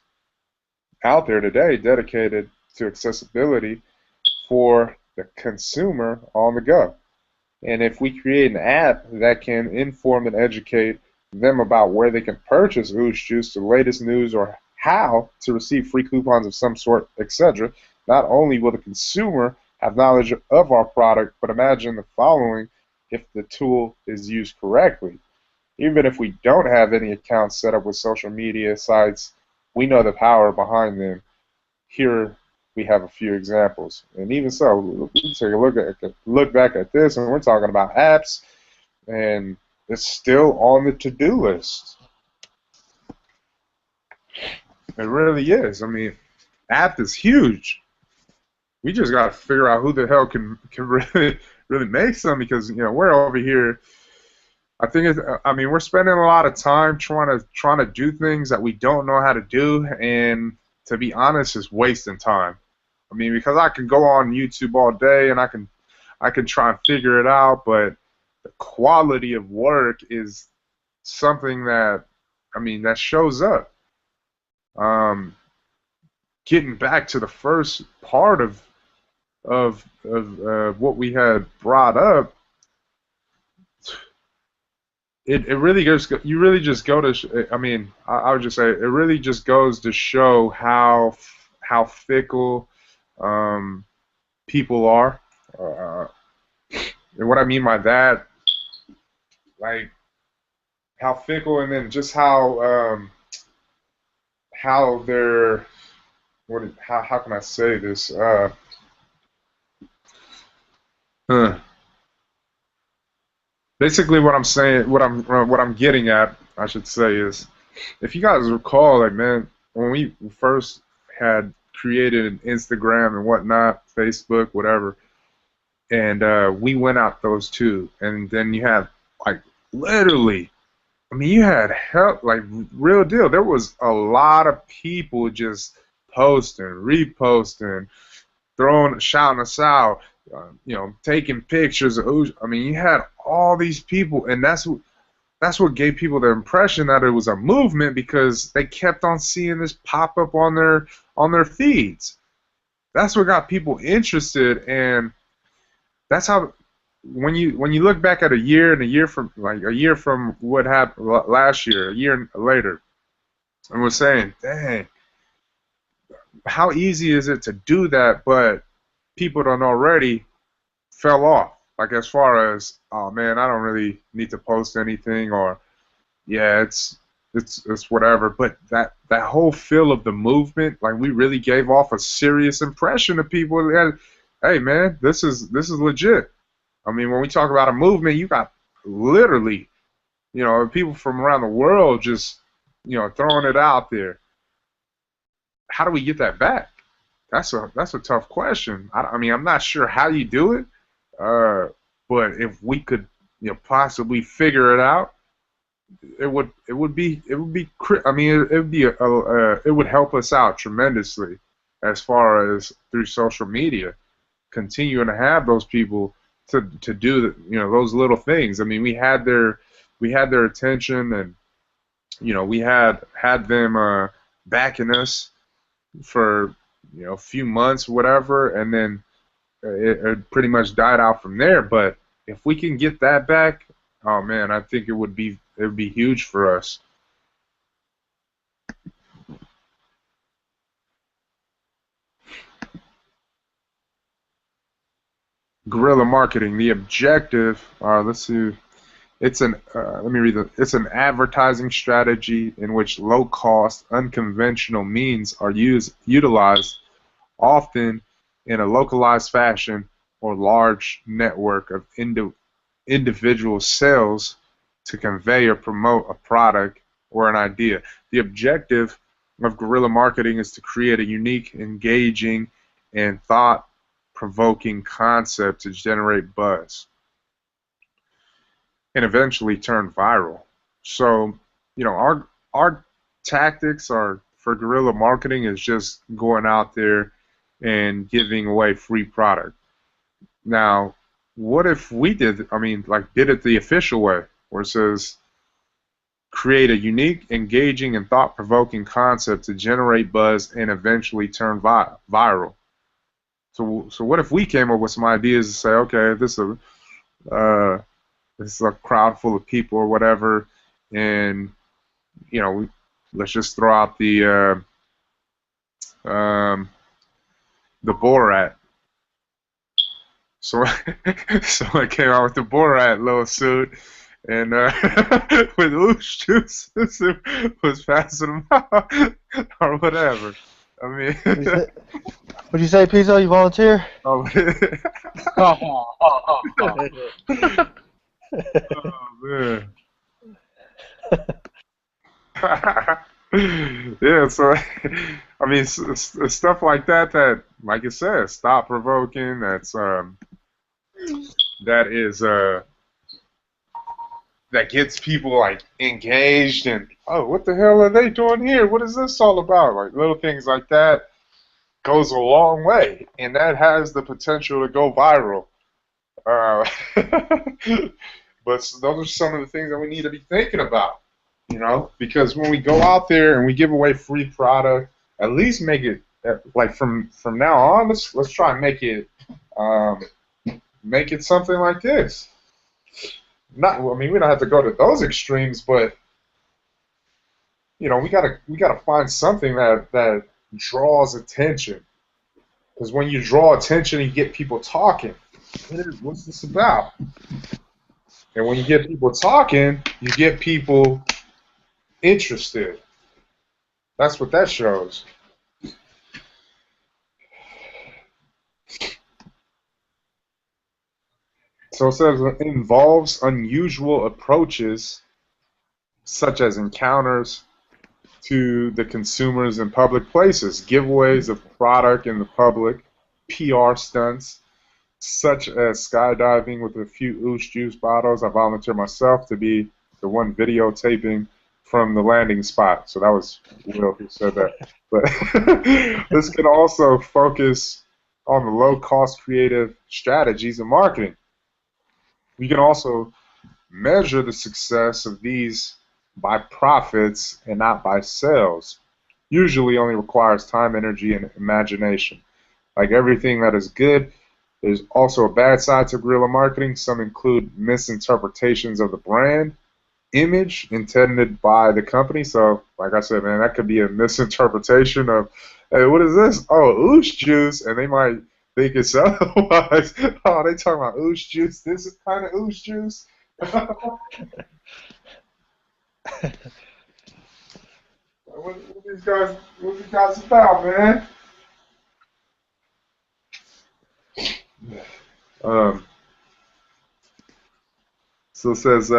S1: out there today dedicated to accessibility for the consumer on the go. And if we create an app that can inform and educate them about where they can purchase Oosh Juice, the latest news, or how to receive free coupons of some sort, etc., not only will the consumer have knowledge of our product, but imagine the following if the tool is used correctly. Even if we don't have any accounts set up with social media sites, we know the power behind them. Here we have a few examples. And even so, we can take a look back at this, and we're talking about apps, and it's still on the to-do list. It really is. I mean, app is huge. We just got to figure out who the hell can really make some, because we're over here. I think we're spending a lot of time trying to do things that we don't know how to do, and to be honest, it's wasting time. I mean, because I can go on YouTube all day and I can try and figure it out, but the quality of work is something that that shows up. Getting back to the first part of what we had brought up, it really goes. You really just go to. I would just say it really just goes to show how fickle people are. And what I mean by that, like how fickle, and then just how they're how can I say this? Basically, what I'm saying, what I'm getting at, I should say, is if you guys recall, like man, when we first had created an Instagram and whatnot, Facebook, whatever, and we went out those two, and then you had like literally, you had help, like real deal. There was a lot of people just posting, reposting, shouting us out, taking pictures. You had all these people, and that's what gave people the impression that it was a movement, because they kept on seeing this pop up on their feeds. That's what got people interested, and that's how when you look back at a year from what happened last year, a year later, and we're saying, dang, how easy is it to do that? But people done already fell off. Like as far as, oh man, I don't really need to post anything, or yeah, it's whatever. But that whole feel of the movement, like we really gave off a serious impression to people that, hey man, this is legit. When we talk about a movement, you got literally, people from around the world just, throwing it out there. How do we get that back? That's a tough question. I'm not sure how you do it, but if we could, possibly figure it out, it would help us out tremendously as far as through social media, continuing to have those people to do those little things. We had their attention, and we had them backing us for a few months, whatever, and then it pretty much died out from there. But if we can get that back, oh man, I think it would be huge for us. Guerrilla marketing. The objective. Let's see. It's an let me read it. It's an advertising strategy in which low-cost, unconventional means are utilized, often in a localized fashion or large network of individual sales, to convey or promote a product or an idea. The objective of guerrilla marketing is to create a unique, engaging, and thought-provoking concept to generate buzz and eventually turn viral. So, our tactics are for guerrilla marketing is just going out there and giving away free product. Now, what if we did it the official way, where it says create a unique, engaging, and thought-provoking concept to generate buzz and eventually turn viral? So what if we came up with some ideas to say, okay, this is a crowd full of people or whatever, and let's just throw out the Borat. So, so I came out with the Borat little suit, and with ooze juice, it was passing them out, or whatever. I mean,
S3: what'd you say, Pizzo? You volunteer?
S1: Oh, man. Yeah, so I mean, stuff like that, like it says, thought provoking. That gets people like engaged and, oh, what the hell are they doing here? What is this all about? Like little things like that goes a long way, and that has the potential to go viral. But those are some of the things that we need to be thinking about, because when we go out there and we give away free product, at least make it like from now on. Let's try and make it something like this. We don't have to go to those extremes, but we gotta find something that draws attention. Because when you draw attention, you get people talking. What's this about? And when you get people talking, you get people interested. That's what that shows. So it says it involves unusual approaches, such as encounters to the consumers in public places, giveaways of product in the public, PR stunts, such as skydiving with a few ooze juice bottles. I volunteer myself to be the one videotaping from the landing spot. So that was Will who said that. But this can also focus on the low-cost creative strategies of marketing. We can also measure the success of these by profits and not by sales. Usually only requires time, energy, and imagination. Like everything that is good, there's also a bad side to guerrilla marketing. Some include misinterpretations of the brand image intended by the company. So, like I said, man, that could be a misinterpretation of, hey, what is this? Oh, ooze juice, and they might think it's otherwise. Oh, they talking about ooze juice. This is kind of ooze juice. What these guys about, man? So it says,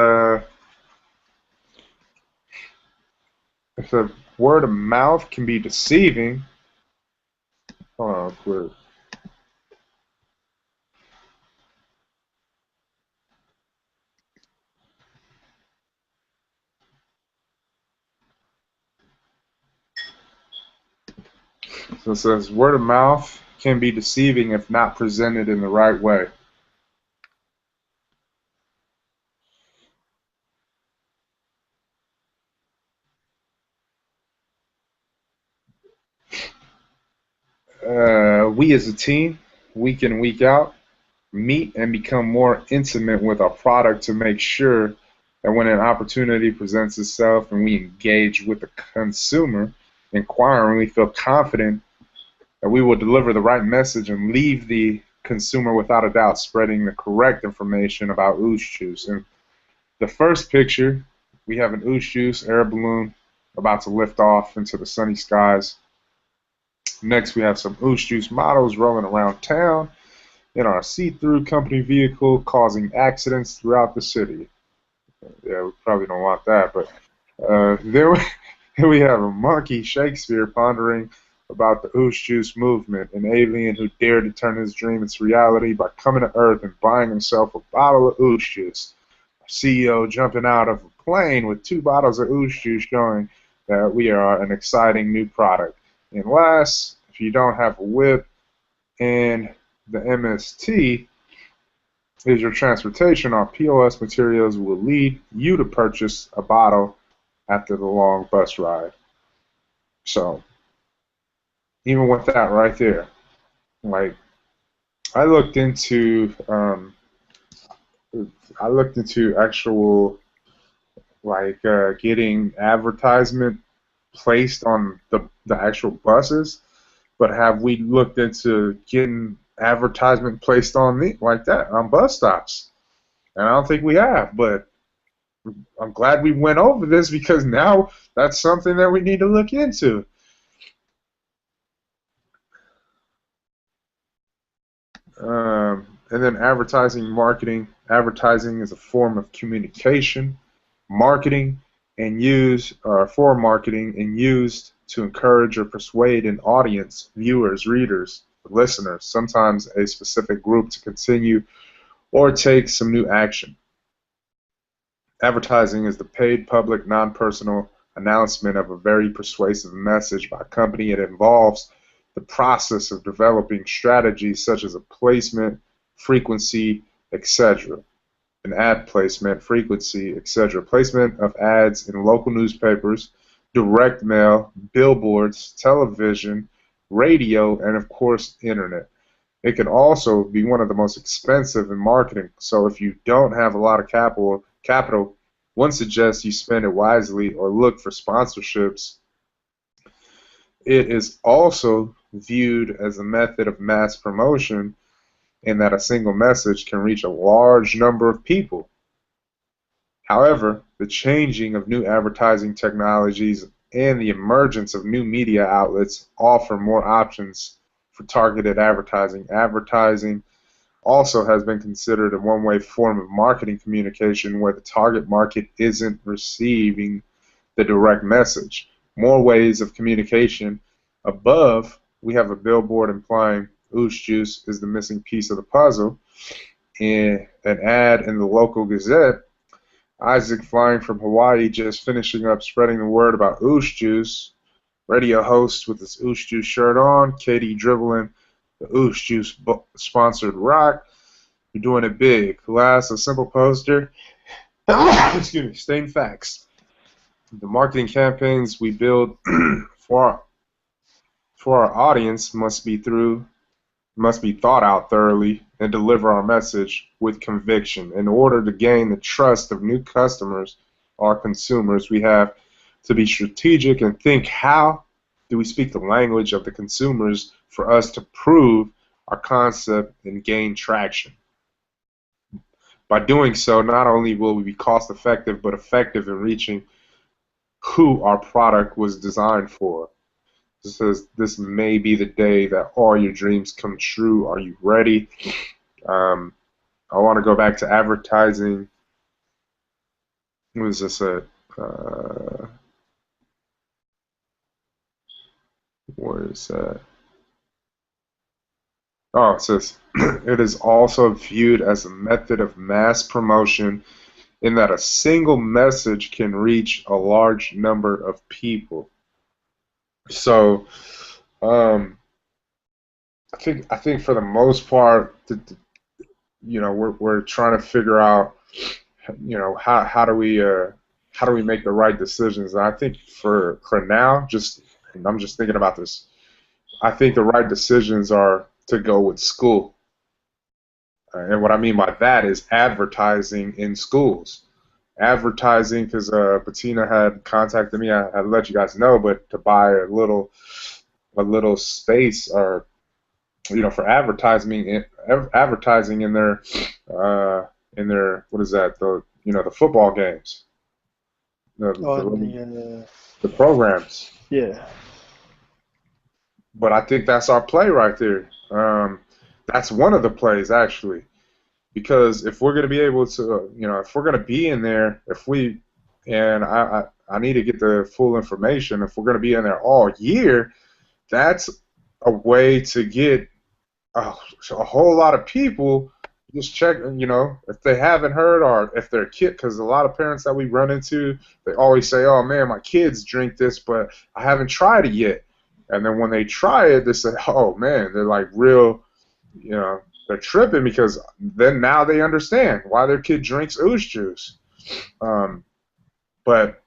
S1: if the word of mouth can be deceiving, hold on, quick. So it says, word of mouth can be deceiving if not presented in the right way. We as a team, week in, week out, meet and become more intimate with our product to make sure that when an opportunity presents itself and we engage with the consumer, inquiring, we feel confident that we will deliver the right message and leave the consumer without a doubt spreading the correct information about ooze juice. And the first picture, we have an ooze juice air balloon about to lift off into the sunny skies. Next, we have some ooze juice models rolling around town in our see-through company vehicle, causing accidents throughout the city. Yeah, we probably don't want that, but then we have a monkey, Shakespeare, pondering about the ooze juice movement, an alien who dared to turn his dream into reality by coming to Earth and buying himself a bottle of ooze juice. Our CEO jumping out of a plane with 2 bottles of ooze juice, showing that we are an exciting new product. And last, if you don't have a whip, And the MST is your transportation. Our POS materials will lead you to purchase a bottle after the long bus ride. So even with that right there, like I looked into actual getting advertisement placed on the actual buses, but have we looked into getting advertisement placed on like that on bus stops? And I don't think we have, but I'm glad we went over this because now that's something that we need to look into. And then advertising, marketing. Advertising is a form of communication, marketing, and for marketing and used to encourage or persuade an audience, viewers, readers, listeners, sometimes a specific group to continue or take some new action. Advertising is the paid, public, non-personal announcement of a very persuasive message by a company. It involves the process of developing strategies such as a placement, frequency, etc. An ad placement, frequency, etc. Placement of ads in local newspapers, direct mail, billboards, television, radio, and of course, internet. It can also be one of the most expensive in marketing. So if you don't have a lot of capital, one suggests you spend it wisely or look for sponsorships. It is also viewed as a method of mass promotion in that a single message can reach a large number of people. However, the changing of new advertising technologies and the emergence of new media outlets offer more options for targeted advertising. Advertising also has been considered a one-way form of marketing communication where the target market isn't receiving the direct message. More ways of communication. Above, we have a billboard implying Oosh Juice is the missing piece of the puzzle. And an ad in the local Gazette. Isaac flying from Hawaii just finishing up spreading the word about Oosh Juice. Radio host with his Oosh Juice shirt on. Katie dribbling the Oosh Juice sponsored rock. You're doing it big. Last, a simple poster. Excuse me, stating facts. The marketing campaigns we build for our audience must be thought out thoroughly and deliver our message with conviction. In order to gain the trust of new customers or consumers, we have to be strategic and think, how do we speak the language of the consumers for us to prove our concept and gain traction? By doing so, not only will we be cost effective, but effective in reaching who our product was designed for. This may be the day that all your dreams come true. Are you ready? I want to go back to advertising. What is this? Where is that? Oh, it says, it is also viewed as a method of mass promotion in that a single message can reach a large number of people. So, I think for the most part, we're trying to figure out, how do we make the right decisions. And I think for now, I'm just thinking about this. I think the right decisions are to go with school. And what I mean by that is advertising in schools. Advertising, because Bettina had contacted me. I had let you guys know, but to buy a little space or for advertising in their what is that, the football games, the programs.
S3: Yeah.
S1: But I think that's our play right there. That's one of the plays actually. Because if we're going to be able to, if we're going to be in there, I need to get the full information. If we're going to be in there all year, that's a way to get a whole lot of people just check, if they haven't heard or if their kid, because a lot of parents that we run into, they always say, oh man, my kids drink this, but I haven't tried it yet. And then when they try it, they say, oh man, they're like real you know, they're tripping because then now they understand why their kid drinks ooze juice. But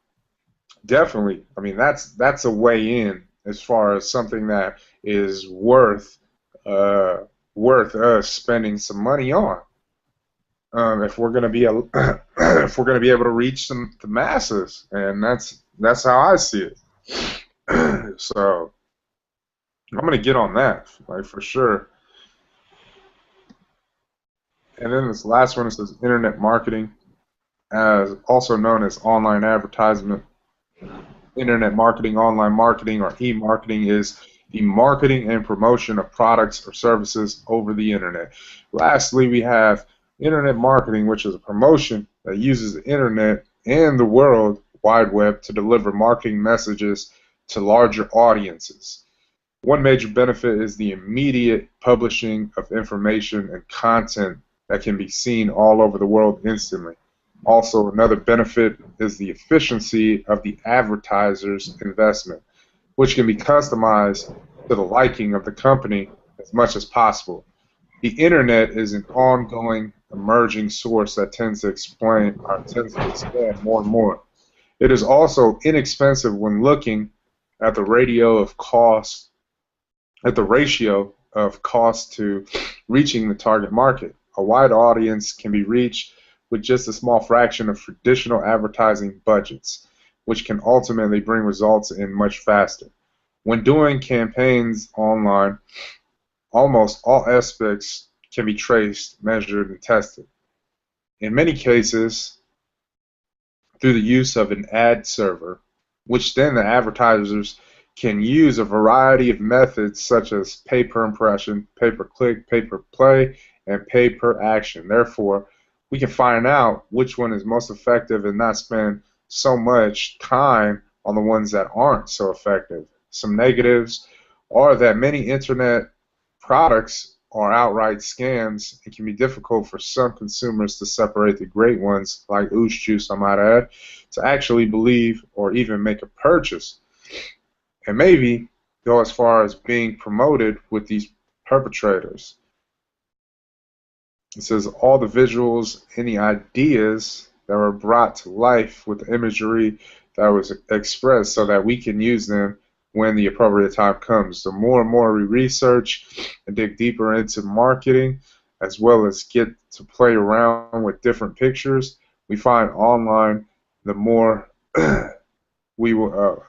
S1: definitely, I mean, that's a way in as far as something that is worth us spending some money on. If we're gonna be if we're gonna be able to reach the masses, and that's how I see it. So I'm gonna get on that, like, for sure. And then this last one, it says internet marketing, as also known as online advertisement. Internet marketing, online marketing, or e-marketing is the marketing and promotion of products or services over the internet. Lastly, we have internet marketing, which is a promotion that uses the internet and the World Wide Web to deliver marketing messages to larger audiences. One major benefit is the immediate publishing of information and content that can be seen all over the world instantly. Also, another benefit is the efficiency of the advertiser's investment, which can be customized to the liking of the company as much as possible. The internet is an ongoing, emerging source that tends to expand more and more. It is also inexpensive when looking at the ratio of cost to reaching the target market. A wide audience can be reached with just a small fraction of traditional advertising budgets, which can ultimately bring results in much faster. When doing campaigns online, almost all aspects can be traced, measured, and tested. In many cases, through the use of an ad server, which then the advertisers can use a variety of methods such as pay per impression, pay per click, pay per play, and pay per action. Therefore, we can find out which one is most effective and not spend so much time on the ones that aren't so effective. Some negatives are that many internet products are outright scams and can be difficult for some consumers to separate the great ones, like ooze juice, I might add, to actually believe or even make a purchase. And maybe go as far as being promoted with these perpetrators. It says all the visuals and the ideas that were brought to life with the imagery that was expressed so that we can use them when the appropriate time comes. The more and more we research and dig deeper into marketing, as well as get to play around with different pictures, we find online the more we will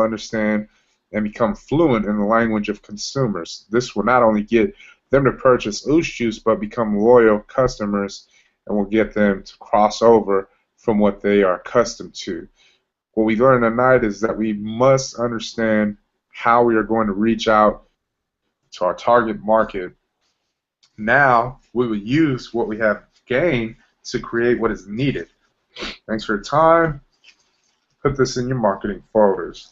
S1: understand and become fluent in the language of consumers. This will not only get them to purchase ooze juice, but become loyal customers, and will get them to cross over from what they are accustomed to. What we learned tonight is that we must understand how we are going to reach out to our target market. Now we will use what we have gained to create what is needed. Thanks for your time. Put this in your marketing folders.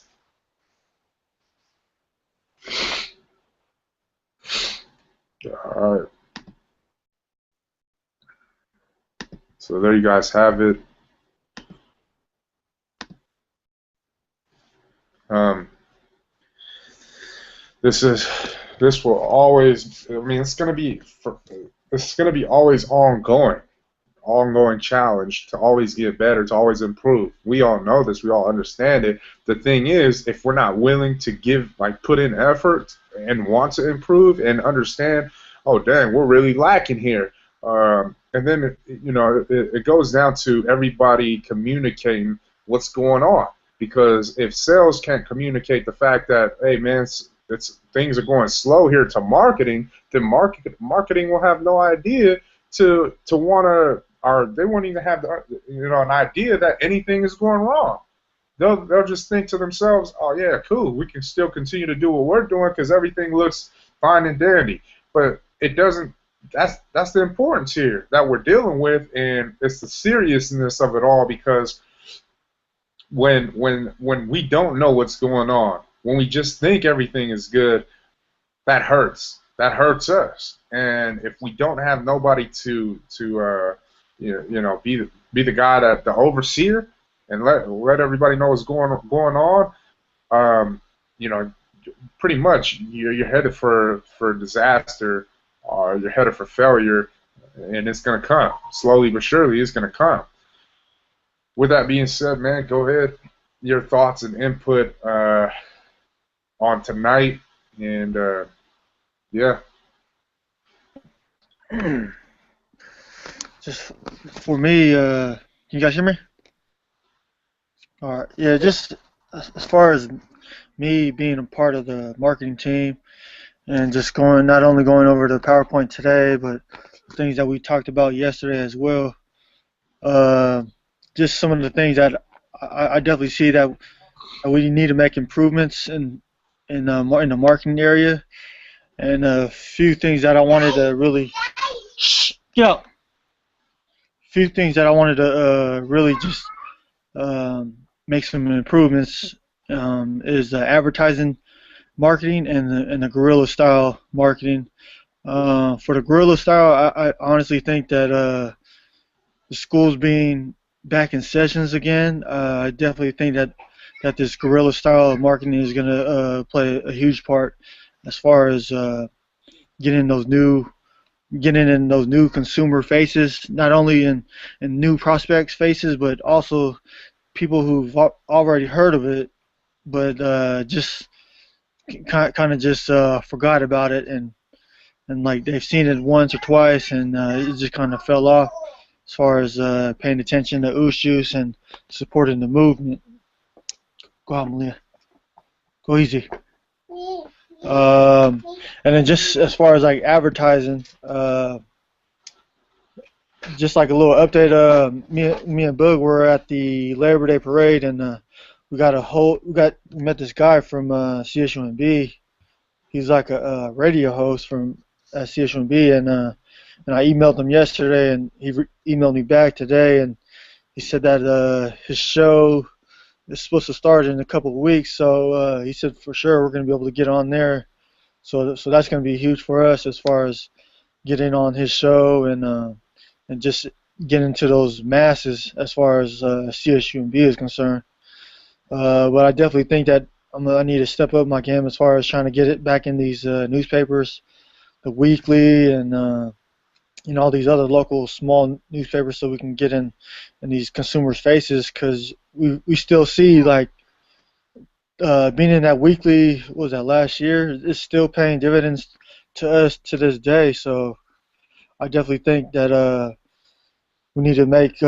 S1: All right. So there you guys have it. This will always. I mean, it's going to be always ongoing challenge to always get better, to always improve. We all know this. We all understand it. The thing is, if we're not willing to put in effort and want to improve and understand, oh dang, we're really lacking here. And then it goes down to everybody communicating what's going on. Because if sales can't communicate the fact that, hey man, things are going slow here to marketing, then marketing will have no idea to want to, or they won't even have an idea that anything is going wrong. They'll just think to themselves, oh yeah, cool, we can still continue to do what we're doing because everything looks fine and dandy. But it doesn't. That's the importance here that we're dealing with, and it's the seriousness of it all. Because when we don't know what's going on, when we just think everything is good, that hurts. That hurts us. And if we don't have nobody to be the guy, the overseer, and let everybody know what's going on, pretty much you're headed for disaster, or you're headed for failure, and it's gonna come slowly but surely. It's gonna come. With that being said, man, go ahead. Your thoughts and input on tonight, and yeah.
S3: Just for me, can you guys hear me? All right. Yeah, just as far as me being a part of the marketing team and just not only going over the PowerPoint today, but things that we talked about yesterday as well. Just some of the things that I definitely see that we need to make improvements in the marketing area, and a few things that I wanted to really really just make some improvements is the advertising marketing and the guerrilla style marketing. For the guerrilla style, I honestly think that the schools being back in sessions again, I definitely think that this guerrilla style of marketing is going to play a huge part as far as getting in those new consumer faces, not only in new prospects faces, but also people who've already heard of it, but just kind of just forgot about it, and like they've seen it once or twice, and it just kind of fell off as far as paying attention to Oosh Juice and supporting the movement. Go on, Malia. Go easy. And then just as far as like advertising, just like a little update. Me and Boog were at the Labor Day parade, and we met this guy from CSUMB. He's like a radio host from CSUMB, and I emailed him yesterday, and he emailed me back today, and he said that his show is supposed to start in a couple of weeks. So he said for sure we're going to be able to get on there. So that's going to be huge for us as far as getting on his show and just getting to those masses as far as CSUMB is concerned. But I definitely think that I need to step up my game as far as trying to get it back in these newspapers, the Weekly, and all these other local small newspapers, so we can get in these consumers' faces, because we still see like being in that Weekly, what was that, last year, is still paying dividends to us to this day. So I definitely think that we need to make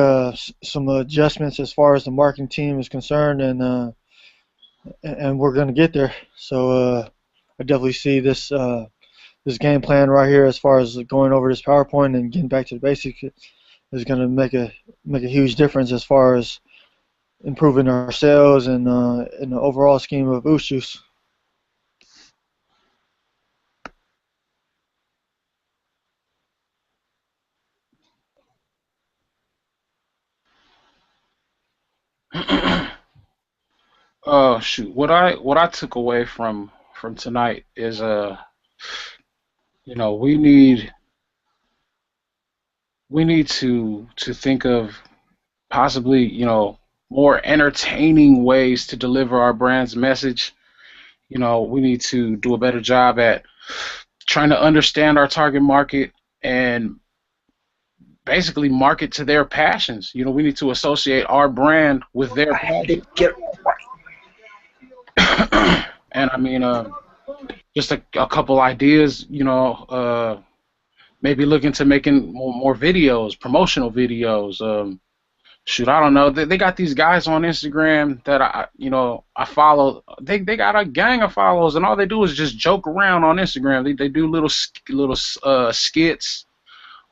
S3: some adjustments as far as the marketing team is concerned, and we're going to get there. So I definitely see this game plan right here as far as going over this PowerPoint and getting back to the basics is going to make a huge difference as far as improving our sales and in the overall scheme of Oosh Juice.
S5: Shoot. What I took away from tonight is we need to think of possibly more entertaining ways to deliver our brand's message. We need to do a better job at trying to understand our target market and basically market to their passions. We need to associate our brand with their passion. And I mean, just a couple ideas, maybe look into making more videos, promotional videos. Shoot, I don't know. They got these guys on Instagram that I follow. They got a gang of followers, and all they do is just joke around on Instagram. They do little skits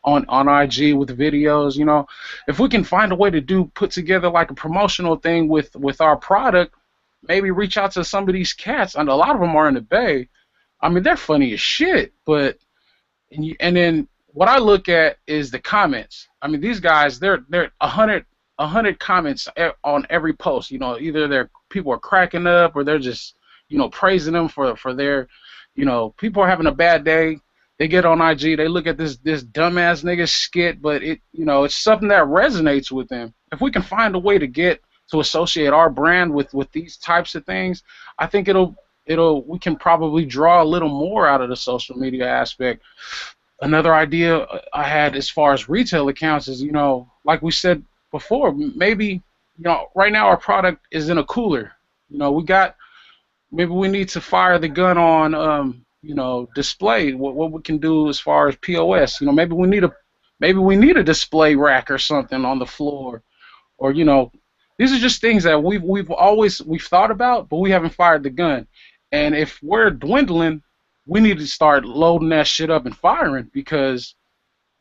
S5: on IG with videos. If we can find a way to put together like a promotional thing with our product, maybe reach out to some of these cats, and a lot of them are in the Bay. I mean, they're funny as shit. And then what I look at is the comments. I mean, these guys, they're 100 comments on every post. Either people are cracking up, or they're just praising them for their people are having a bad day. They get on IG, they look at this dumbass nigga skit, but it's something that resonates with them. If we can find a way to associate our brand with these types of things, I think it'll we can probably draw a little more out of the social media aspect. Another idea I had as far as retail accounts is, like we said before, maybe, right now our product is in a cooler. Maybe we need to fire the gun on, display. What we can do as far as POS. Maybe we need a display rack or something on the floor, or these are just things that we've thought about, but we haven't fired the gun. And if we're dwindling, we need to start loading that shit up and firing, because,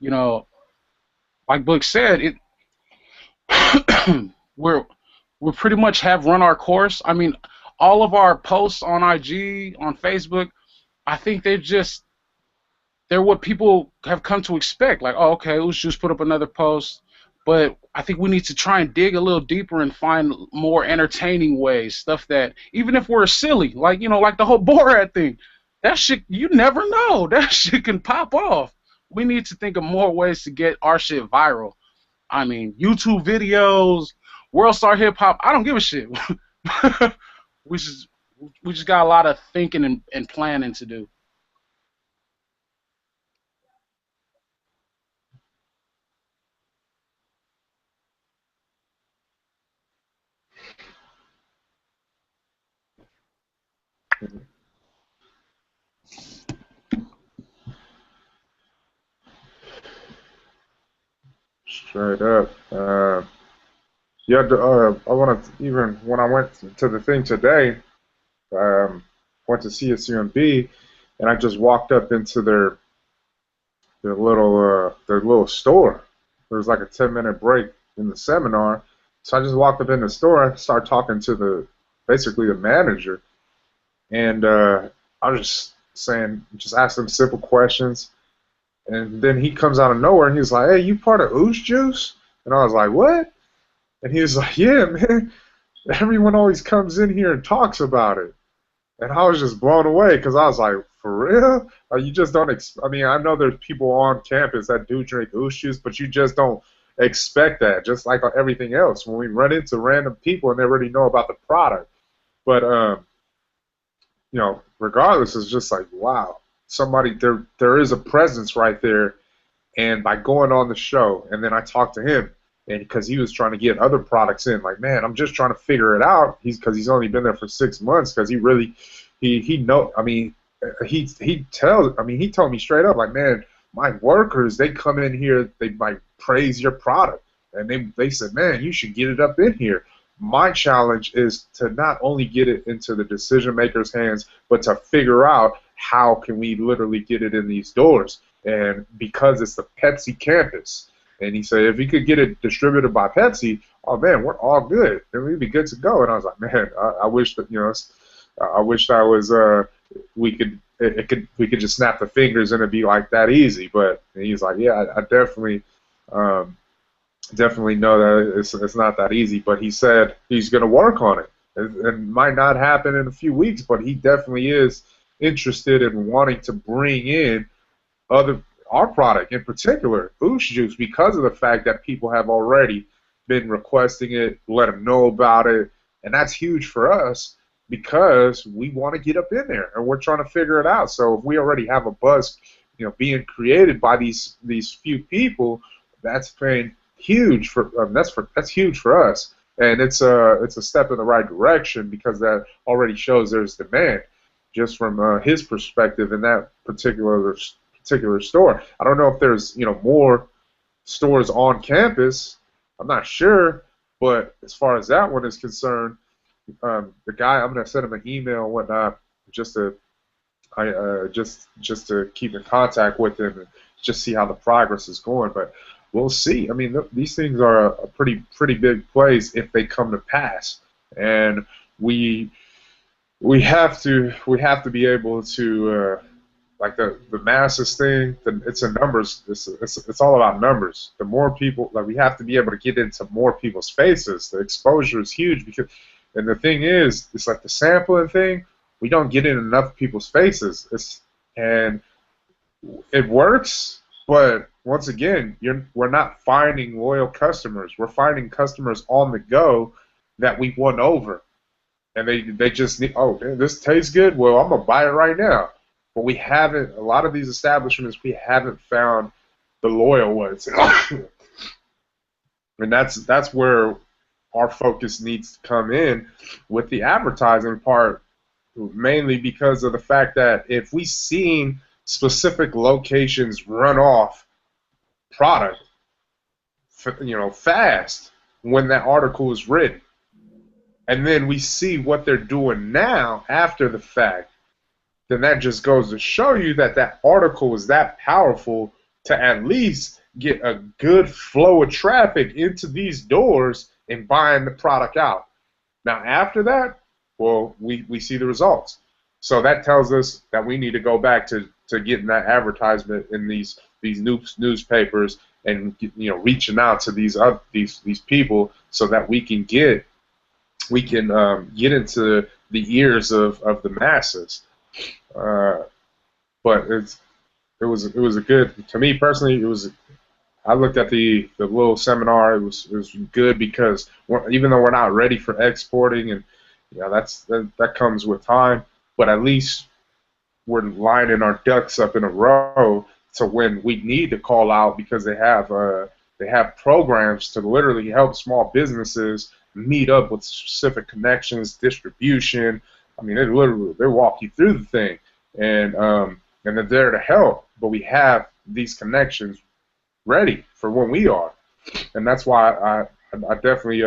S5: like Book said, we pretty much have run our course. I mean, all of our posts on IG, on Facebook, I think they're what people have come to expect. Like, oh, okay, let's just put up another post. But I think we need to try and dig a little deeper and find more entertaining ways, stuff that, even if we're silly, like, like the whole Borat thing, that shit, you never know. That shit can pop off. We need to think of more ways to get our shit viral. I mean, YouTube videos, World Star Hip Hop, I don't give a shit. we just got a lot of thinking and planning to do.
S1: Straight up. Yeah, I want to, even when I went to the thing today, went to CSUMB, and I just walked up into their little store. There was like a 10-minute break in the seminar, so I just walked up in the store and started talking to basically the manager, and I was just asking him simple questions, and then he comes out of nowhere and he's like, "Hey, you part of Oosh Juice?" And I was like, "What?" And he was like, "Yeah, man. Everyone always comes in here and talks about it." And I was just blown away, because I was like, "For real? You just don't I mean, I know there's people on campus that do drink Oosh Juice, but you just don't expect that, just like everything else. When we run into random people and they already know about the product." But, regardless, it's just like, wow. There is a presence right there, and by going on the show, and then I talked to him, and because he was trying to get other products in, like, man, I'm just trying to figure it out. Because he's only been there for 6 months, because he really, he know, I mean, he told me straight up, like, man, my workers, they come in here, they might praise your product, and they said, man, you should get it up in here. My challenge is to not only get it into the decision makers' hands, but to figure out how can we literally get it in these doors. And because it's the Pepsi campus, and he said if he could get it distributed by Pepsi, oh man, we're all good, and we'd be good to go. And I was like, man, I wish that I wish that was we could just snap the fingers and it'd be like that easy. But he's like, yeah, I definitely know that it's not that easy. But he said he's going to work on it. It might not happen in a few weeks, but he definitely is interested in wanting to bring in our product, in particular, Oosh Juice, because of the fact that people have already been requesting it, let them know about it, and that's huge for us because we want to get up in there and we're trying to figure it out. So if we already have a buzz, being created by these few people, that's been huge that's huge for us, and it's a step in the right direction, because that already shows there's demand, just from his perspective in that particular store. I don't know if there's more stores on campus. I'm not sure, but as far as that one is concerned, the guy, I'm gonna send him an email and whatnot, just to keep in contact with him and just see how the progress is going. But we'll see. I mean, these things are a pretty big plays if they come to pass, and we have to be able to. Like the masses thing, it's a numbers. It's all about numbers. The more people, like, we have to be able to get into more people's faces. The exposure is huge, and the thing is, it's like the sampling thing. We don't get in enough people's faces. And it works, but once again, we're not finding loyal customers. We're finding customers on the go that we won over. and they just need, oh, man, this tastes good. Well, I'm gonna buy it right now. But we haven't. A lot of these establishments, we haven't found the loyal ones, and that's where our focus needs to come in with the advertising part, mainly because of the fact that if we seen specific locations run off product, fast when that article was written, and then we see what they're doing now after the fact, then that just goes to show you that that article was that powerful to at least get a good flow of traffic into these doors and buying the product out. Now after that, well, we see the results. So that tells us that we need to go back to getting that advertisement in these newspapers and reaching out to these people so that we can get into the ears of the masses. But it was a good, to me personally, it was. I looked at the little seminar. It was good because even though we're not ready for exporting, and that comes with time, but at least we're lining our ducks up in a row to when we need to call out, because they have programs to literally help small businesses meet up with specific connections, distribution. I mean, they walk you through the thing, and they're there to help. But we have these connections ready for when we are, and that's why I definitely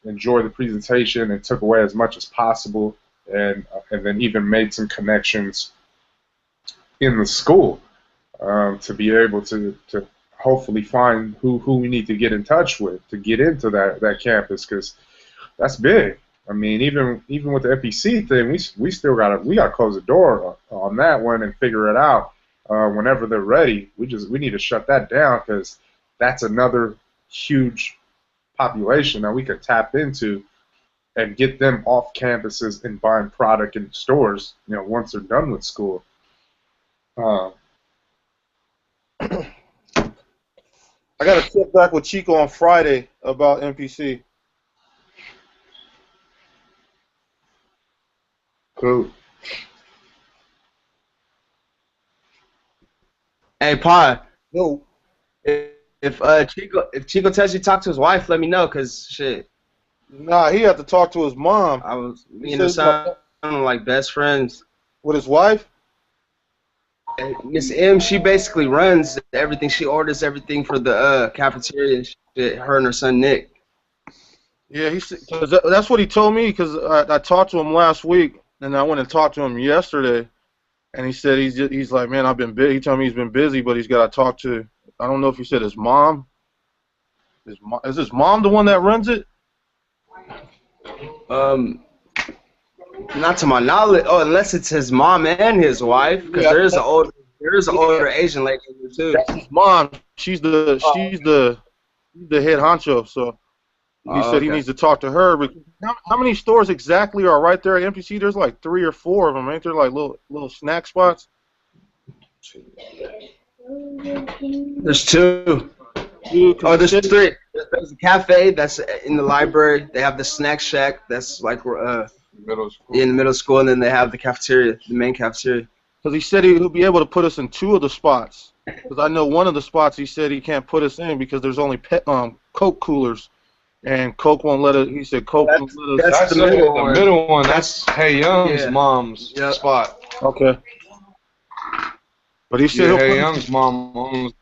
S1: enjoyed the presentation and took away as much as possible, and then even made some connections in the school to be able to hopefully find who we need to get in touch with to get into that campus, because that's big. I mean, even with the FEC thing, we still gotta close the door on that one and figure it out. Whenever they're ready, we need to shut that down, because that's another huge population that we could tap into and get them off campuses and buying product in stores, once they're done with school.
S2: I got to check back with Chico on Friday about NPC.
S1: Cool.
S6: Hey, Pa.
S2: No.
S6: If Chico tells you to talk to his wife, let me know, cause shit.
S2: Nah, he had to talk to his mom.
S6: Me and his son like best friends.
S2: With his wife?
S6: Miss M, she basically runs everything. She orders everything for the cafeteria and shit. Her and her son Nick.
S2: Yeah, that's what he told me, because I talked to him last week, and I went and talked to him yesterday, and he said he's like, man, I've been busy. He told me he's been busy, but he's got to talk to, I don't know if he said his mom. Is his mom the one that runs it?
S6: Not to my knowledge. Oh, unless it's his mom and his wife, because there is an older Asian lady in there too.
S2: That's his mom. She's the head honcho. So he said he needs to talk to her. But how many stores exactly are right there at MPC? There's like 3 or 4 of them, ain't there? Like little snack spots.
S6: There's 2. Oh, there's 3. There's a cafe that's in the library. They have the snack shack that's like
S1: Middle school.
S6: in the middle school, and then they have the cafeteria, the main cafeteria.
S2: Because he said he'll be able to put us in 2 of the spots. Because I know one of the spots he said he can't put us in because there's only Coke coolers, and Coke won't let us. He said Coke won't let us.
S6: That's the middle one.
S7: The middle one. That's Hey Young's mom's spot.
S2: Okay. But he said
S7: Hey Young's mom owns.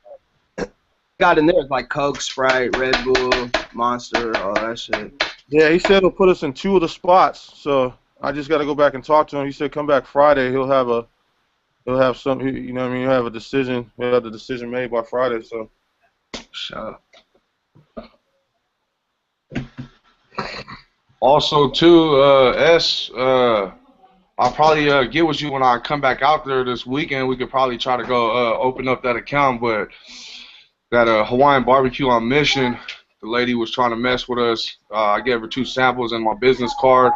S6: Got in there like Coke, Sprite, Red Bull, Monster, all that shit.
S2: Yeah, he said he'll put us in 2 of the spots. So I just got to go back and talk to him. He said come back Friday. He'll have some. You know what I mean? He'll have a decision. He'll have the decision made by Friday. So.
S6: Shut up.
S7: Also, too, I'll probably get with you when I come back out there this weekend. We could probably try to go open up that account, but that Hawaiian barbecue on Mission, the lady was trying to mess with us. I gave her 2 samples and my business card.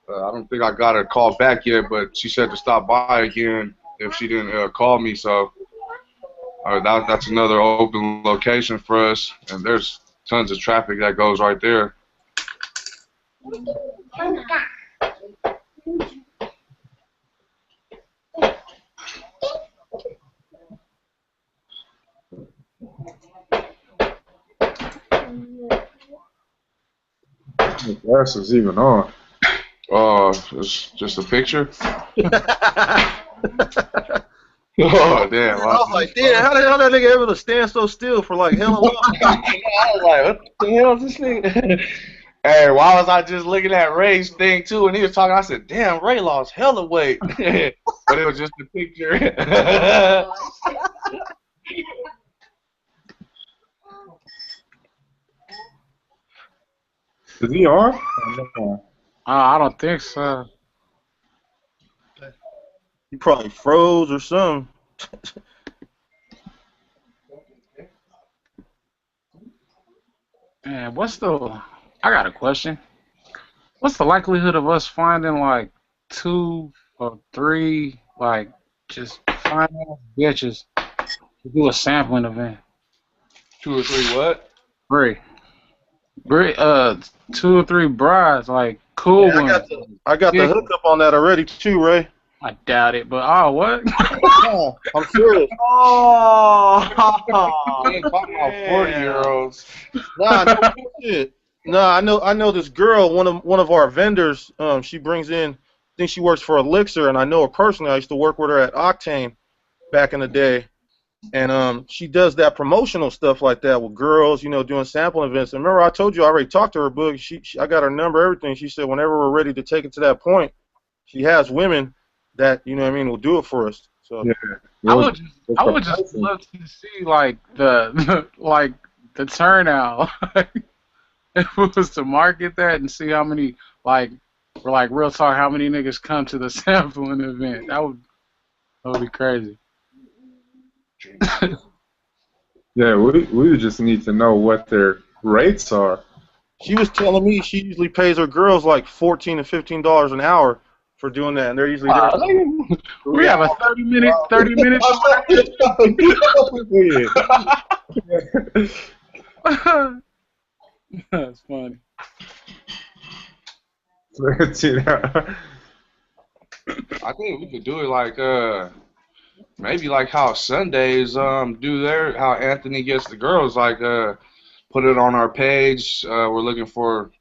S7: I don't think I got a call back yet, but she said to stop by again if she didn't call me. So that's another open location for us, and there's tons of traffic that goes right there.
S1: The glass is even on.
S7: It's just a picture. Oh damn!
S8: I was like, damn, how the hell that nigga able to stand so still for like hella long?
S7: I was like, what the hell is this nigga? Hey, why was I just looking at Ray's thing too? And he was talking. I said, damn, Ray lost hella weight. But it was just a picture.
S1: Is he on? No.
S5: I don't think so.
S8: He probably froze or something.
S5: Man, I got a question. What's the likelihood of us finding like 2 or 3 like just fine ass bitches to do a sampling event?
S7: 2 or 3 what?
S5: 3. 2 or 3 brides, like cool
S8: Yeah,
S5: ones.
S8: I got the hookup on that already too, Ray.
S5: I doubt it, but what?
S8: Yeah, I'm serious.
S6: Oh,
S7: Talking about 40-year-olds.
S8: Nah, no shit. Nah, I know this girl, one of our vendors. She brings in, I think she works for Elixir, and I know her personally. I used to work with her at Octane back in the day, and she does that promotional stuff like that with girls, you know, doing sample events. And remember, I told you I already talked to her, but I got her number, everything. She said whenever we're ready to take it to that point, she has women that, you know what I mean, will do it for us. So
S1: Yeah.
S5: I would just love to see like the like the turnout. If it was to market that and see how many like real talk, how many niggas come to the sampling event. That would be crazy.
S1: Yeah, we just need to know what their rates are.
S8: she was telling me she usually pays her girls like $14 to $15 an hour for doing that, and they're usually there.
S5: We have a 30 minute That's funny.
S7: I think we could do it like maybe like how Sundays do their how Anthony gets the girls like put it on our page. We're looking for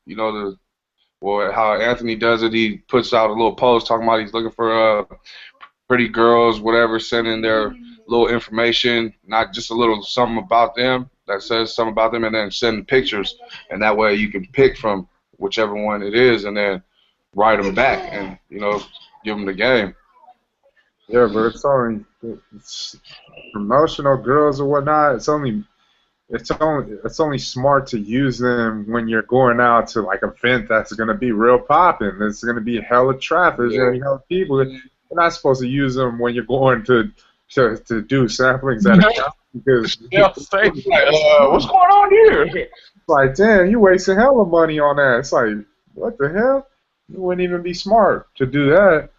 S7: how Anthony does it. He puts out a little post talking about he's looking for pretty girls, whatever, sending their little information, not just a little something about them that says something about them, and then send pictures, and that way you can pick from whichever one it is, and then write them back and give them the game.
S1: Yeah, but it's promotional girls or whatnot. It's only smart to use them when you're going out to like an event that's gonna be real popping. It's gonna be hella traffic. There's gonna be hella people. You're not supposed to use them when you're going to do samplings at a shop because
S7: what's going on here?
S1: It's like, damn, you wasting hella money on that. It's like, what the hell? You wouldn't even be smart to do that.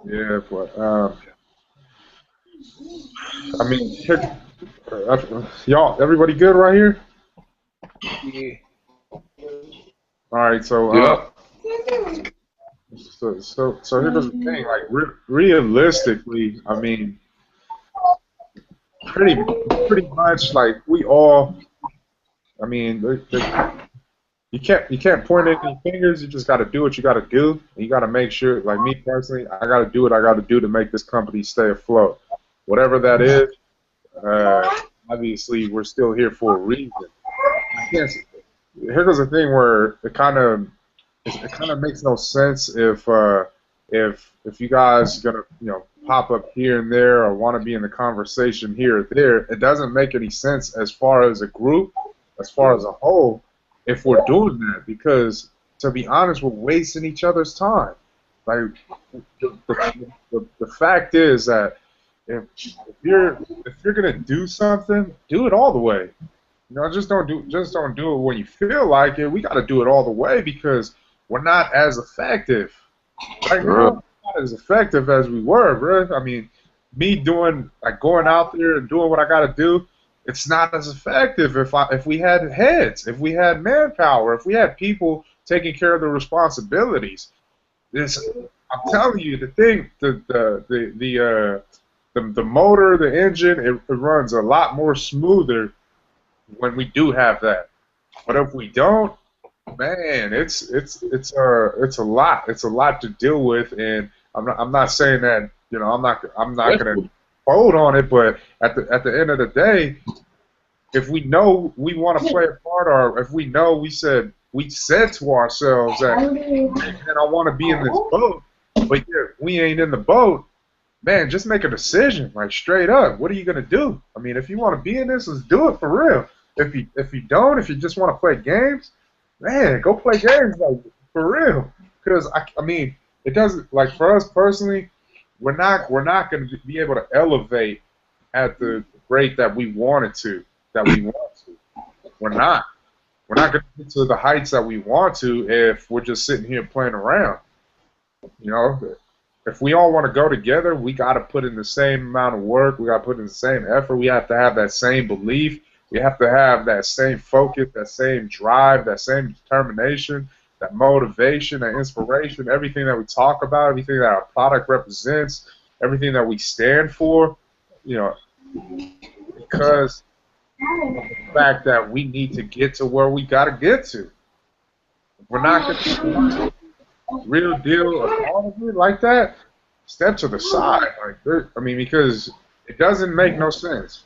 S1: Yeah, but I mean, y'all, everybody good right here?
S7: Yeah.
S1: All right, so
S7: Yeah.
S1: So here's the thing, like realistically, I mean, pretty much like we all, I mean, you can't point any fingers. You just got to do what you got to do. You got to make sure, like me personally, I got to do what I got to do to make this company stay afloat. Whatever that is, obviously we're still here for a reason. Here goes the thing where it kind of makes no sense if you guys gonna pop up here and there or want to be in the conversation here or there. It doesn't make any sense as far as a group, as far as a whole, if we're doing that, because to be honest, we're wasting each other's time. Like the fact is that if you're gonna do something, do it all the way. Just don't do it when you feel like it. We got to do it all the way because we're not as effective. Right now, we're not as effective as we were, bro. I mean, me going out there and doing what I got to do, it's not as effective if we had heads, if we had manpower, if we had people taking care of the responsibilities. I'm telling you, the motor, the engine, it runs a lot more smoother when we do have that. But if we don't, man, it's a lot. It's a lot to deal with, and I'm not saying that, you know, I'm not gonna fold on it, but at the end of the day, if we know we want to play a part, or if we know we said to ourselves that, man, I want to be in this boat, but yeah, we ain't in the boat, man, just make a decision, like straight up. What are you gonna do? I mean, if you want to be in this, let's do it for real. If you don't, if you just want to play games, man, go play games, like, for real. Because I mean, it doesn't, like, for us personally, we're not going to be able to elevate at the rate that we want to. We're not going to get to the heights that we want to if we're just sitting here playing around. You know, if we all want to go together, we got to put in the same amount of work. We got to put in the same effort. We have to have that same belief. We have to have that same focus, that same drive, that same determination, that motivation, that inspiration, everything that we talk about, everything that our product represents, everything that we stand for, you know, because of the fact that we need to get to where we got to get to. If we're not going to real deal all of it like that, step to the side. Like, I mean, because it doesn't make no sense.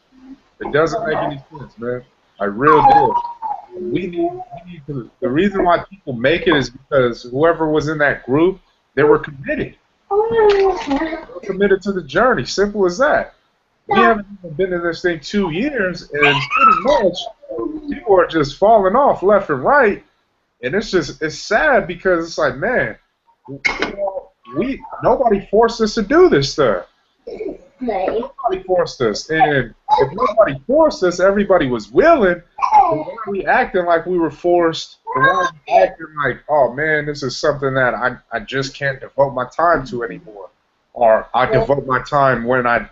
S1: It doesn't make any sense, man. I really do. We need to. The reason why people make it is because whoever was in that group, they were committed. They were committed to the journey. Simple as that. We haven't even been in this thing 2 years, and pretty much people are just falling off left and right. And it's sad because it's like, man, nobody forced us to do this stuff. Nobody forced us, and if nobody forced us, everybody was willing. Why are we acting like we were forced? And why are we acting like, oh man, this is something that I just can't devote my time to anymore, or I devote my time when I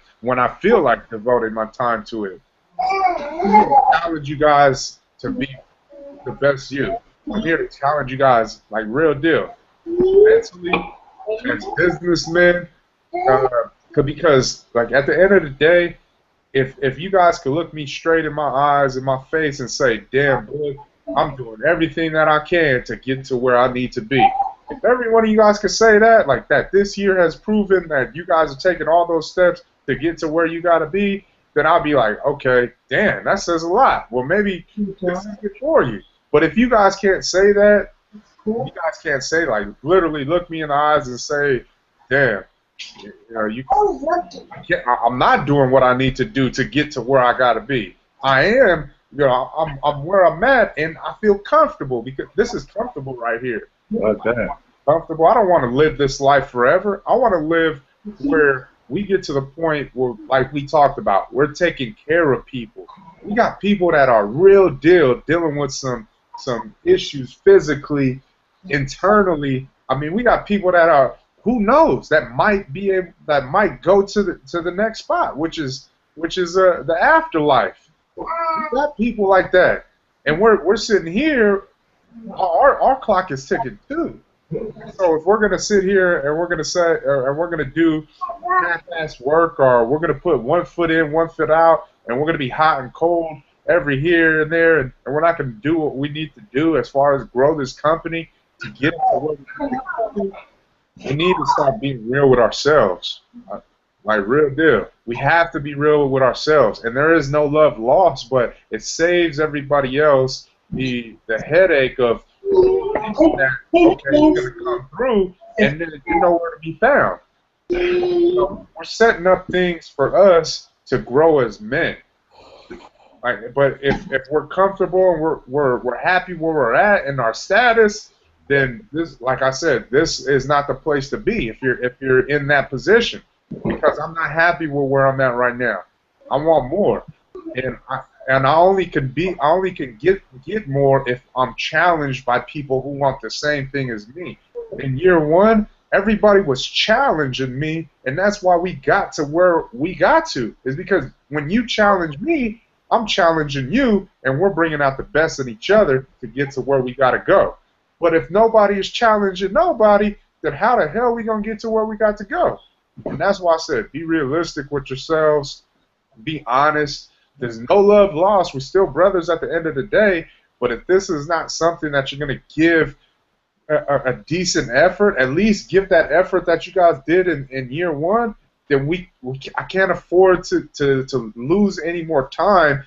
S1: feel like devoting my time to it. I'm here to challenge you guys to be the best you. I'm here to challenge you guys, like, real deal, mentally, as businessmen. Because, like, at the end of the day, if you guys could look me straight in my eyes, in my face, and say, damn, boy, I'm doing everything that I can to get to where I need to be. If every one of you guys could say that, like, that this year has proven that you guys are taking all those steps to get to where you got to be, then I'll be like, okay, damn, that says a lot. Well, maybe this is good for you. But if you guys can't say that, you guys can't say, like, literally look me in the eyes and say, damn, you know, I'm not doing what I need to do to get to where I gotta be. I am, you know, I'm where I'm at, and I feel comfortable because this is comfortable right here.
S2: Like that.
S1: Comfortable. I don't want to live this life forever. I want to live where we get to the point where, like we talked about, we're taking care of people. We got people that are real deal dealing with some issues physically, internally. I mean, we got people that are, who knows, that might go to the next spot, which is the afterlife. We got people like that, and we're sitting here. Our clock is ticking too. So if we're gonna sit here and we're gonna say, or we're gonna do half-ass work, or we're gonna put one foot in, one foot out, and we're gonna be hot and cold every here and there, and we're not gonna do what we need to do as far as grow this company to get to where we need to. We need to start being real with ourselves, like real deal. We have to be real with ourselves, and there is no love lost, but it saves everybody else the headache of that, okay, you're gonna come through, and then you know where to be found. So we're setting up things for us to grow as men. Like, but if we're comfortable and we're happy where we're at in our status, then this, like I said, this is not the place to be if you're in that position, because I'm not happy with where I'm at right now. I want more, and I only can get more if I'm challenged by people who want the same thing as me. In year one, everybody was challenging me, and that's why we got to where we got to. Is because when you challenge me, I'm challenging you, and we're bringing out the best in each other to get to where we got to go. But if nobody is challenging nobody, then how the hell are we going to get to where we got to go? And that's why I said, be realistic with yourselves, be honest. There's no love lost. We're still brothers at the end of the day. But if this is not something that you're going to give a decent effort, at least give that effort that you guys did in year one, then I can't afford to lose any more time,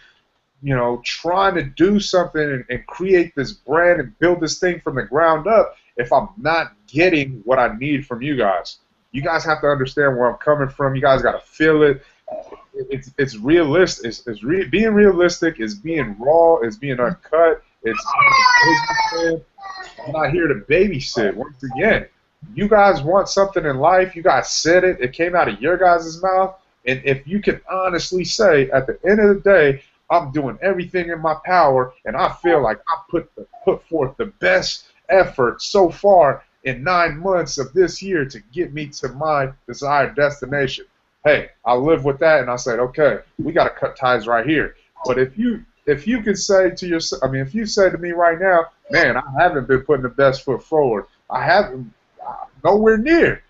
S1: you know, trying to do something and create this brand and build this thing from the ground up if I'm not getting what I need from you guys. You guys have to understand where I'm coming from. You guys got to feel it. It's realistic. Being realistic is being raw. It's being uncut. It's being I'm not here to babysit. Once again, you guys want something in life. You guys said it. It came out of your guys' mouth. And if you can honestly say, at the end of the day, I'm doing everything in my power, and I feel like I put forth the best effort so far in 9 months of this year to get me to my desired destination. Hey, I live with that, and I said, okay, we got to cut ties right here. But if you can say to yourself, I mean, if you say to me right now, man, I haven't been putting the best foot forward, I haven't, nowhere near,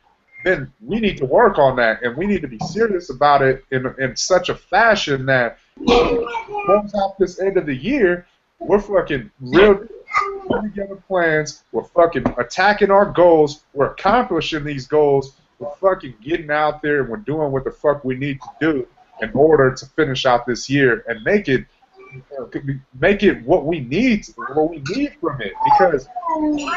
S1: then we need to work on that, and we need to be serious about it in such a fashion that once out this end of the year, we're fucking real putting together plans, we're fucking attacking our goals, we're accomplishing these goals, we're fucking getting out there, and we're doing what the fuck we need to do in order to finish out this year and make it what we need from it. Because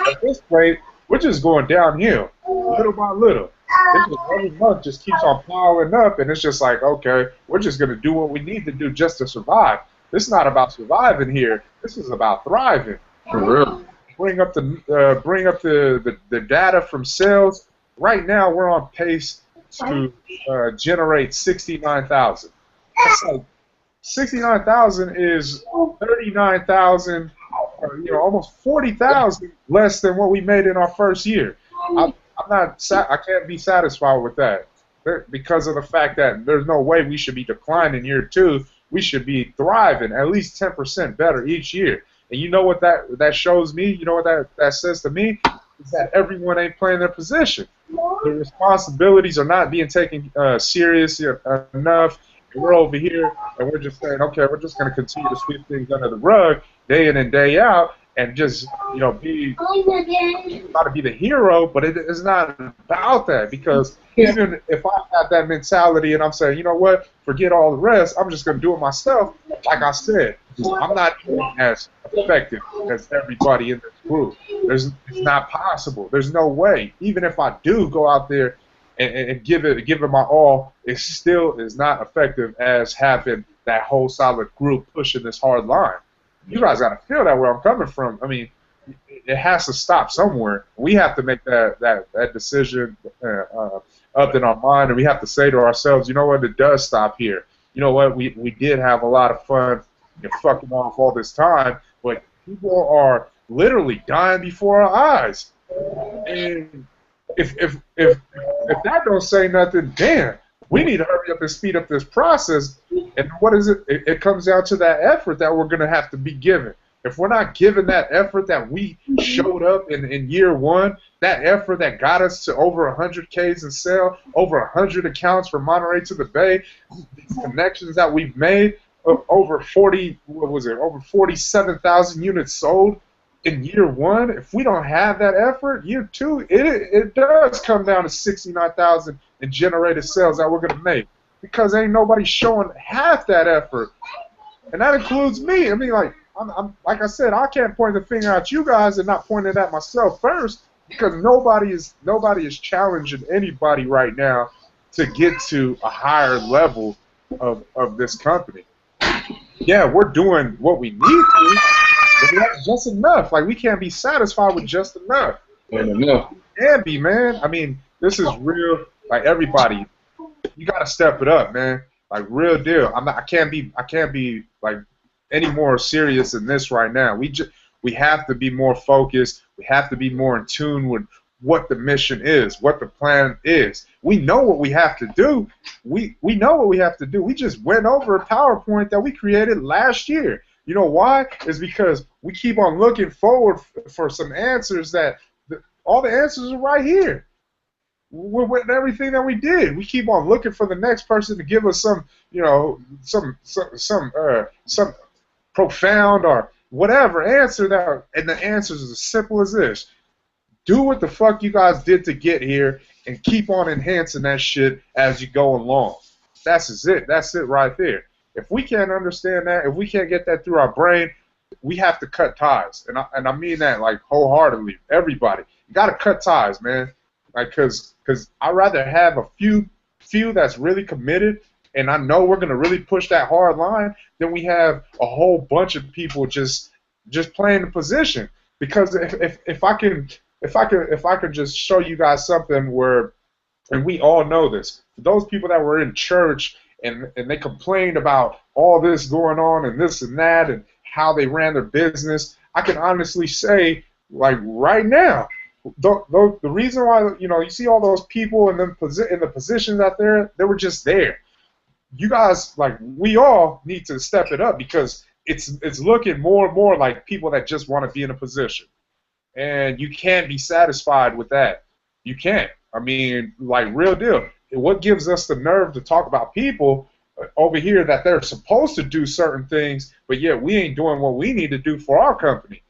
S1: at this point, we're just going downhill, little by little. It's just every month just keeps on piling up, and it's just like, okay, we're just gonna do what we need to do just to survive. This is not about surviving here. This is about thriving.
S7: For real.
S1: Bring up the data from sales. Right now, we're on pace to generate 69,000. That's like 69,000 is 39,000, almost 40,000 less than what we made in our first year. I can't be satisfied with that because of the fact that there's no way we should be declining year two. We should be thriving at least 10% better each year. And you know what that shows me? You know what that says to me? Is that everyone ain't playing their position. The responsibilities are not being taken seriously enough. And we're over here and we're just saying, okay, we're just going to continue to sweep things under the rug day in and day out and just, try to be the hero, but it is not about that, because even if I have that mentality and I'm saying, you know what, forget all the rest, I'm just going to do it myself, like I said, I'm not as effective as everybody in this group. It's not possible. There's no way. Even if I do go out there and give it my all, it still is not effective as having that whole solid group pushing this hard line. You guys got to feel that where I'm coming from. I mean, it has to stop somewhere. We have to make that decision up in our mind, and we have to say to ourselves, you know what, it does stop here. You know what, we did have a lot of fun fucking off all this time, but people are literally dying before our eyes. And if that don't say nothing, damn, we need to hurry up and speed up this process. And what is it? It comes down to that effort that we're going to have to be given. If we're not given that effort that we showed up in year one, that effort that got us to over 100 Ks in sale, over 100 accounts from Monterey to the Bay, these connections that we've made, over 47,000 units sold in year one. If we don't have that effort, year two, it does come down to 69,000 in generated sales that we're going to make, because ain't nobody showing half that effort, and that includes me. I mean, I'm like I said, I can't point the finger at you guys and not point it at myself first, because nobody is challenging anybody right now to get to a higher level of this company. Yeah, we're doing what we need to, but that's just enough. Like, we can't be satisfied with just enough.
S7: Enough.
S1: Can't be, man. I mean, this is real. Like, everybody, you gotta step it up, man. Like, real deal. I can't be like any more serious than this right now. We have to be more focused. We have to be more in tune with what the mission is, what the plan is. We know what we have to do. We know what we have to do. We just went over a PowerPoint that we created last year. You know why? It's because we keep on looking forward for some answers that all the answers are right here. With everything that we did, we keep on looking for the next person to give us some, you know, some profound or whatever answer that, and the answer is as simple as this: do what the fuck you guys did to get here, and keep on enhancing that shit as you go along. That's it. That's it right there. If we can't understand that, if we can't get that through our brain, we have to cut ties, and I mean that like wholeheartedly. Everybody, you gotta cut ties, man. Like, cause I'd rather have a few that's really committed, and I know we're gonna really push that hard line, than we have a whole bunch of people just playing the position. Because if I can just show you guys something where, and we all know this, those people that were in church and they complained about all this going on and this and that and how they ran their business, I can honestly say, like right now, the reason why, you know, you see all those people in the positions out there, they were just there. You guys, like, we all need to step it up, because it's looking more and more like people that just want to be in a position, and you can't be satisfied with that. You can't. I mean, like, real deal. What gives us the nerve to talk about people over here that they're supposed to do certain things, but yet we ain't doing what we need to do for our company?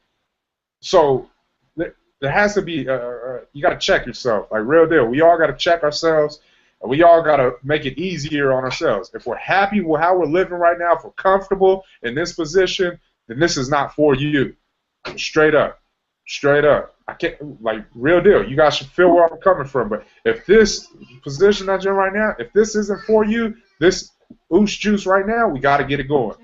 S1: So there has to be, you got to check yourself, like, real deal. We all got to check ourselves, and we all got to make it easier on ourselves. If we're happy with how we're living right now, if we're comfortable in this position, then this is not for you. Straight up. Straight up. I can't, like, real deal. You guys should feel where I'm coming from. But if this position that you're in right now, if this isn't for you, this oosh juice right now, we got to get it going.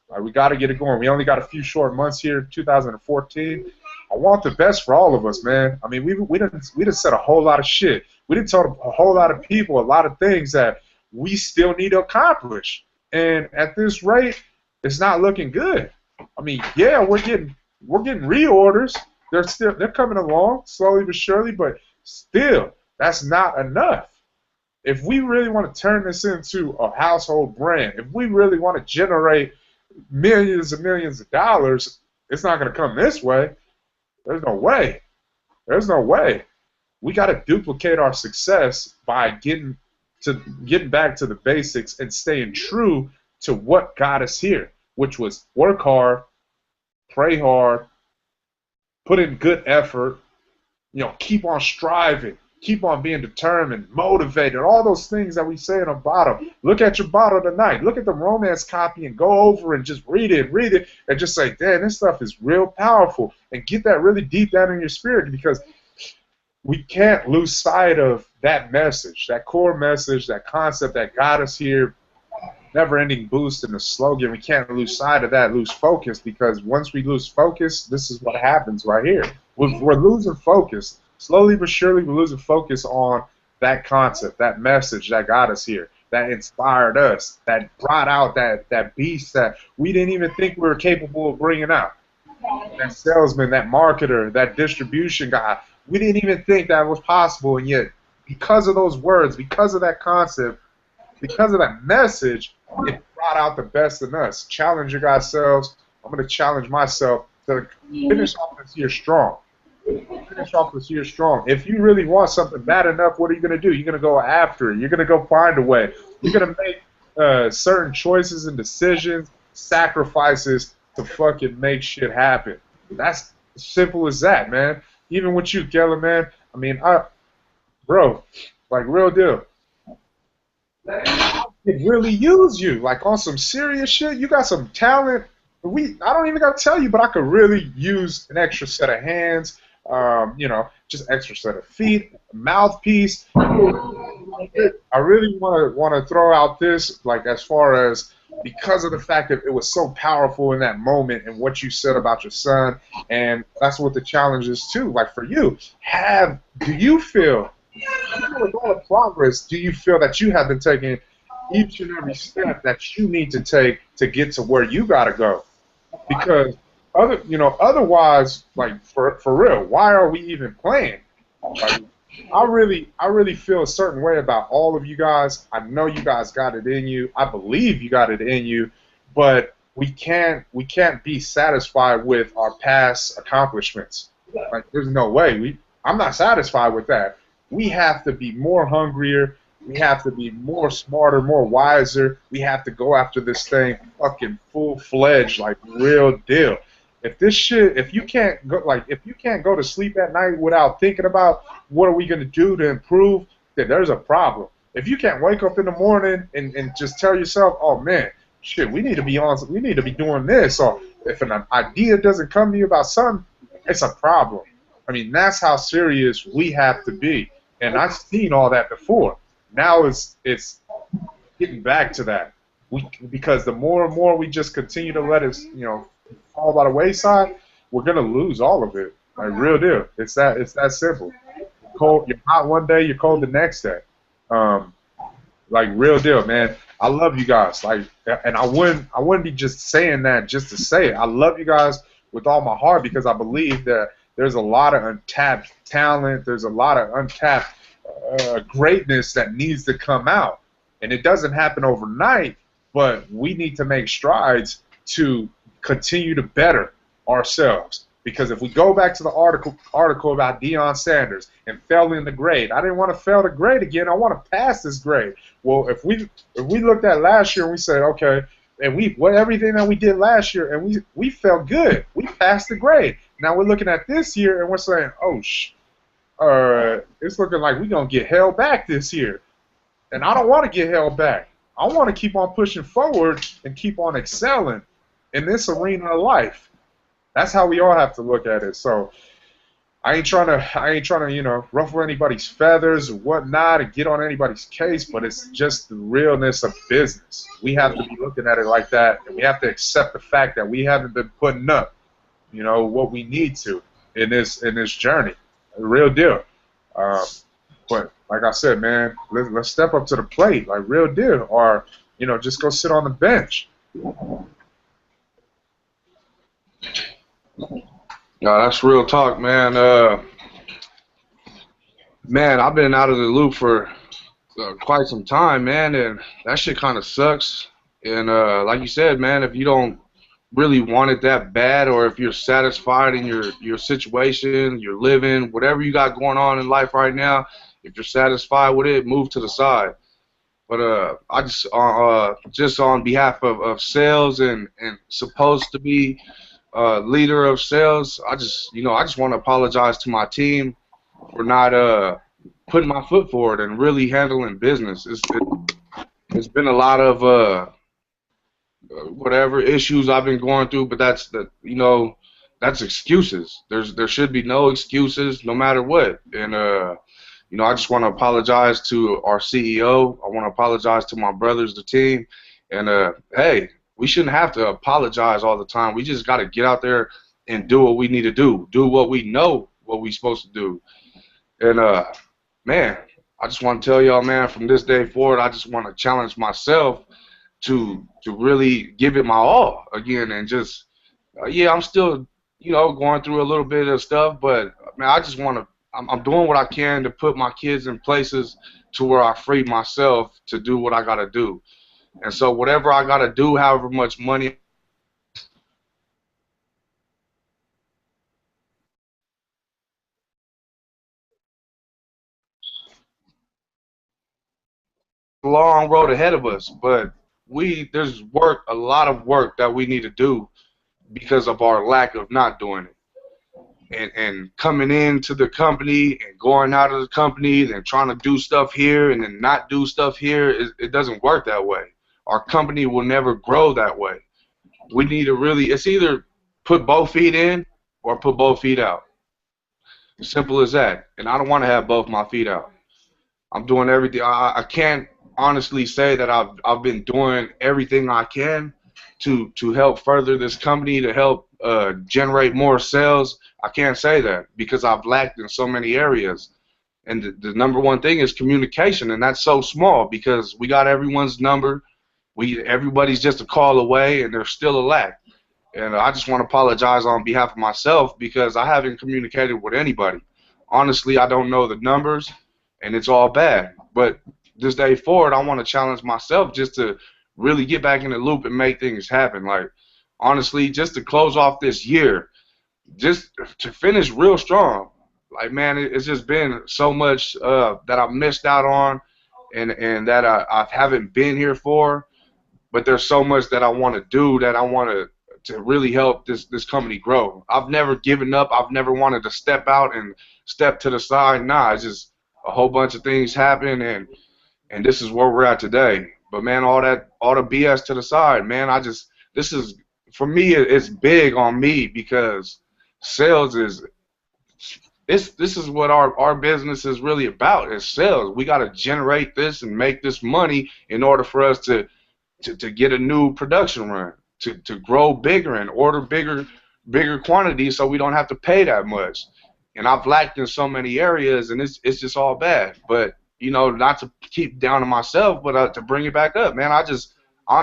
S1: Like, we got to get it going. We only got a few short months here, 2014. I want the best for all of us, man. I mean, we didn't said a whole lot of shit. We didn't tell a whole lot of people a lot of things that we still need to accomplish. And at this rate, it's not looking good. I mean, yeah, we're getting reorders. They're coming along slowly but surely, but still, that's not enough. If we really want to turn this into a household brand, if we really want to generate millions and millions of dollars, it's not going to come this way. There's no way. There's no way. We got to duplicate our success by getting back to the basics and staying true to what got us here, which was work hard, pray hard, put in good effort, you know, keep on striving, keep on being determined, motivated, all those things that we say in the bottom. Look at your bottle tonight. Look at the romance copy and go over and just read it, and just say, damn, this stuff is real powerful, and get that really deep down in your spirit, because we can't lose sight of that message, that core message, that concept that got us here, never-ending boost and the slogan. We can't lose sight of that, lose focus, because once we lose focus, this is what happens right here. We're losing focus. Slowly but surely, we're losing focus on that concept, that message that got us here, that inspired us, that brought out that beast that we didn't even think we were capable of bringing out. That salesman, that marketer, that distribution guy, we didn't even think that was possible, and yet because of those words, because of that concept, because of that message, it brought out the best in us. Challenge your guys selves. I'm going to challenge myself to finish off this year strong. Finish off this year strong. If you really want something bad enough, what are you going to do? You're going to go after it. You're going to go find a way. You're going to make certain choices and decisions, sacrifices to fucking make shit happen. That's as simple as that, man. Even with you, Keller, man. I mean, bro, like, real deal. I could really use you, like, on some serious shit. You got some talent. I don't even got to tell you, but I could really use an extra set of hands, you know, just extra set of feet, a mouthpiece. I really want to throw out this, like, as far as, because of the fact that it was so powerful in that moment and what you said about your son, and that's what the challenge is too. Like, for you, do you feel, with all the progress, do you feel that you have been taking each and every step that you need to take to get to where you gotta go? Because otherwise, like, for real, why are we even playing? Like, I really feel a certain way about all of you guys. I know you guys got it in you. I believe you got it in you, but we can't be satisfied with our past accomplishments. Like, there's no way. I'm not satisfied with that. We have to be more hungrier. We have to be more smarter, more wiser. We have to go after this thing fucking full-fledged, like real deal. If you can't go, like, if you can't go to sleep at night without thinking about what are we gonna do to improve, then there's a problem. If you can't wake up in the morning and just tell yourself, oh man, shit, we need to be doing this, or if an idea doesn't come to you about something, it's a problem. I mean, that's how serious we have to be. And I've seen all that before. Now it's getting back to that. Because the more and more we just continue to let it, fall by the wayside, we're gonna lose all of it. Like, real deal. It's that simple. You're hot one day, you're cold the next day. Like, real deal, man. I love you guys. Like, and I wouldn't be just saying that just to say it. I love you guys with all my heart because I believe that there's a lot of untapped talent. There's a lot of untapped greatness that needs to come out, and it doesn't happen overnight. But we need to make strides to continue to better ourselves. Because if we go back to the article about Deion Sanders and failing the grade, I didn't want to fail the grade again. I want to pass this grade. Well, if we looked at last year and we said, okay, and everything that we did last year, and we felt good, we passed the grade. Now we're looking at this year and we're saying, oh, it's looking like we're gonna get held back this year, and I don't want to get held back. I want to keep on pushing forward and keep on excelling in this arena of life. That's how we all have to look at it. So I ain't trying to ruffle anybody's feathers or whatnot and get on anybody's case, but it's just the realness of business. We have to be looking at it like that, and we have to accept the fact that we haven't been putting up, what we need to in this journey. A real deal. But like I said, man, let's step up to the plate, like real deal, or just go sit on the bench.
S7: No, that's real talk, man. Man, I've been out of the loop for quite some time, man, and that shit kind of sucks. And like you said, man, if you don't really want it that bad, or if you're satisfied in your situation, your living, whatever you got going on in life right now, if you're satisfied with it, move to the side. But I just on behalf of sales and supposed to be leader of sales, I just want to apologize to my team for not putting my foot forward and really handling business. It's been a lot of whatever issues I've been going through, but that's excuses. There should be no excuses, no matter what. And I just want to apologize to our CEO. I want to apologize to my brothers, the team. And hey, we shouldn't have to apologize all the time. We just got to get out there and do what we need to do what we know what we're supposed to do. And man, I just want to tell y'all, man, from this day forward, I just want to challenge myself to really give it my all again, and just I'm still going through a little bit of stuff, but man, I just want to. I'm doing what I can to put my kids in places to where I free myself to do what I got to do. And so whatever I got to do, however much money long road ahead of us, but there's a lot of work that we need to do because of our lack of not doing it. And coming into the company and going out of the company and trying to do stuff here and then not do stuff here, it doesn't work that way. Our company will never grow that way. We need to it's either put both feet in or put both feet out. Simple as that. And I don't want to have both my feet out. I'm doing everything. I can't honestly say that I've been doing everything I can to help further this company, to help generate more sales. I can't say that because I've lacked in so many areas. And the number one thing is communication, and that's so small because we got everyone's number. Everybody's just a call away, and there's still a lack. And I just want to apologize on behalf of myself because I haven't communicated with anybody. honestly, I don't know the numbers, and it's all bad. But this day forward, I want to challenge myself just to really get back in the loop and make things happen. Like, honestly, just to close off this year, just to finish real strong. Like, man, it's just been so much that I've missed out on, and that I haven't been here for. But there's so much that I want to do, that I want to really help this company grow. I've never given up. I've never wanted to step out and step to the side. Nah, it's just a whole bunch of things happen, and this is where we're at today. But man, all the BS to the side, man. This is, for me, it's big on me, because sales is this is what our business is really about. Is sales. We got to generate this and make this money in order for us to get a new production run, to grow bigger and order bigger quantities, so we don't have to pay that much. And I've lacked in so many areas, and it's just all bad. But you know, not to keep down on myself, but to bring it back up, man. I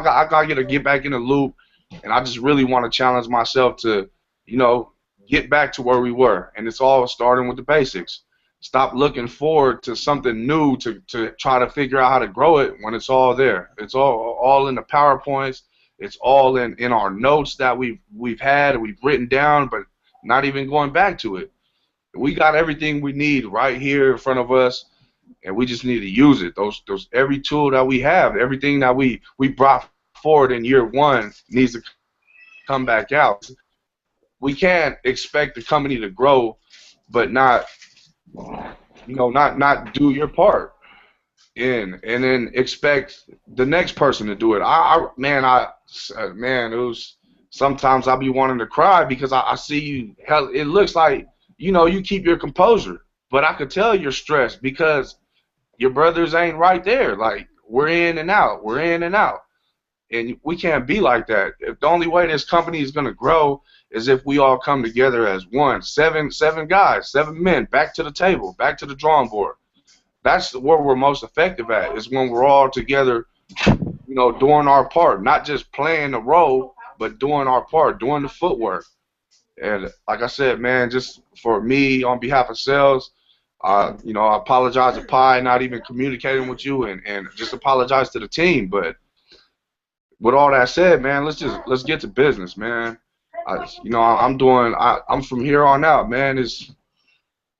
S7: gotta get back in the loop, and I just really want to challenge myself to, you know, get back to where we were. And it's all starting with the basics. Stop looking forward to something new to try to figure out how to grow it when it's all there. It's all in the PowerPoints. It's all in our notes that we've had and we've written down, but not even going back to it. We got everything we need right here in front of us, and we just need to use it. Those every tool that we have, everything that we brought forward in year one needs to come back out. We can't expect the company to grow, but not do your part, and then expect the next person to do it. Man, it was, sometimes I'll be wanting to cry, because I see you. Hell, it looks like, you know, you keep your composure, but I could tell you're stressed because your brothers ain't right there. Like, we're in and out, and we can't be like that. If the only way this company is gonna grow is if we all come together as one. Seven guys, 7 men, back to the table, back to the drawing board. That's where we're most effective at, is when we're all together, you know, doing our part, not just playing the role, but doing our part, doing the footwork. And like I said, man, just for me, on behalf of sales, you know, I apologize to Pi not even communicating with you, and just apologize to the team. But with all that said, man, let's get to business, man. I'm from here on out, man.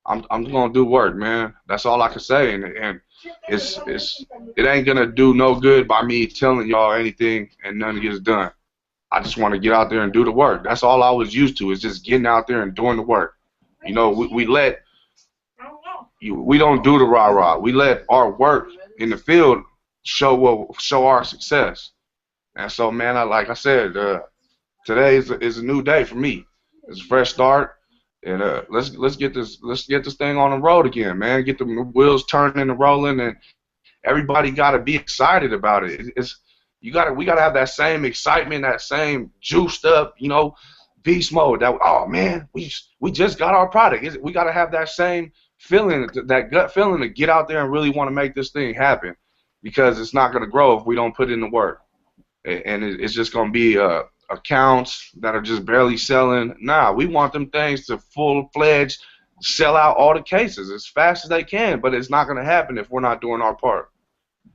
S7: I'm gonna do work, man. That's all I can say, and it ain't gonna do no good by me telling y'all anything and nothing gets done. I just want to get out there and do the work. That's all I was used to, is just getting out there and doing the work. You know, we don't do the rah-rah. We let our work in the field show our success. And so, man, like I said, today is a new day for me. It's a fresh start, and let's get this thing on the road again, man. Get the wheels turning and rolling, and everybody got to be excited about it. We gotta have that same excitement, that same juiced up, you know, beast mode. That, oh man, we just got our product. We gotta have that same feeling, that gut feeling, to get out there and really want to make this thing happen, because it's not gonna grow if we don't put in the work, and it's just gonna be accounts that are just barely selling. Nah, we want them things to full-fledged sell out all the cases as fast as they can, but it's not gonna happen if we're not doing our part.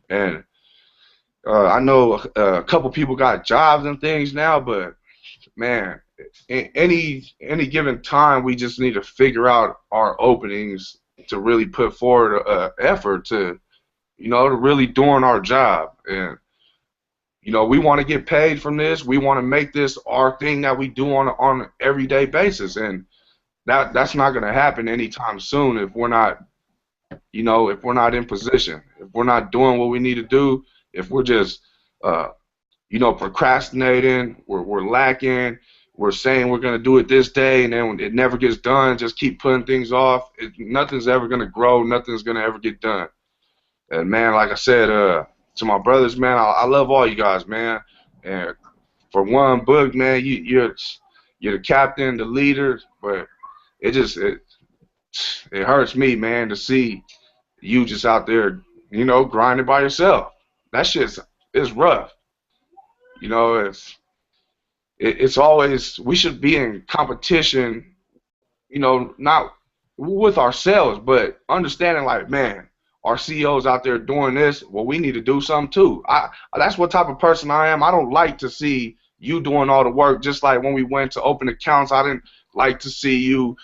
S7: And I know a couple people got jobs and things now, but man, any given time, we just need to figure out our openings to really put forward effort to, you know, to really doing our job. And you know, we want to get paid from this. We want to make this our thing that we do on an everyday basis, and that's not going to happen anytime soon if we're not, you know, if we're not in position, if we're not doing what we need to do. If we're just, you know, procrastinating, we're lacking, we're saying we're going to do it this day, and then when it never gets done, just keep putting things off, nothing's ever going to grow, nothing's going to ever get done. And, man, like I said, to my brothers, man, I love all you guys, man. And for one, Boog, man, you're the captain, the leader, but it hurts me, man, to see you just out there, you know, grinding by yourself. That shit's rough. You know, it's always, we should be in competition, you know, not with ourselves, but understanding like, man, our CEO's out there doing this. Well, we need to do something too. That's what type of person I am. I don't like to see you doing all the work. Just like when we went to open accounts, I didn't like to see you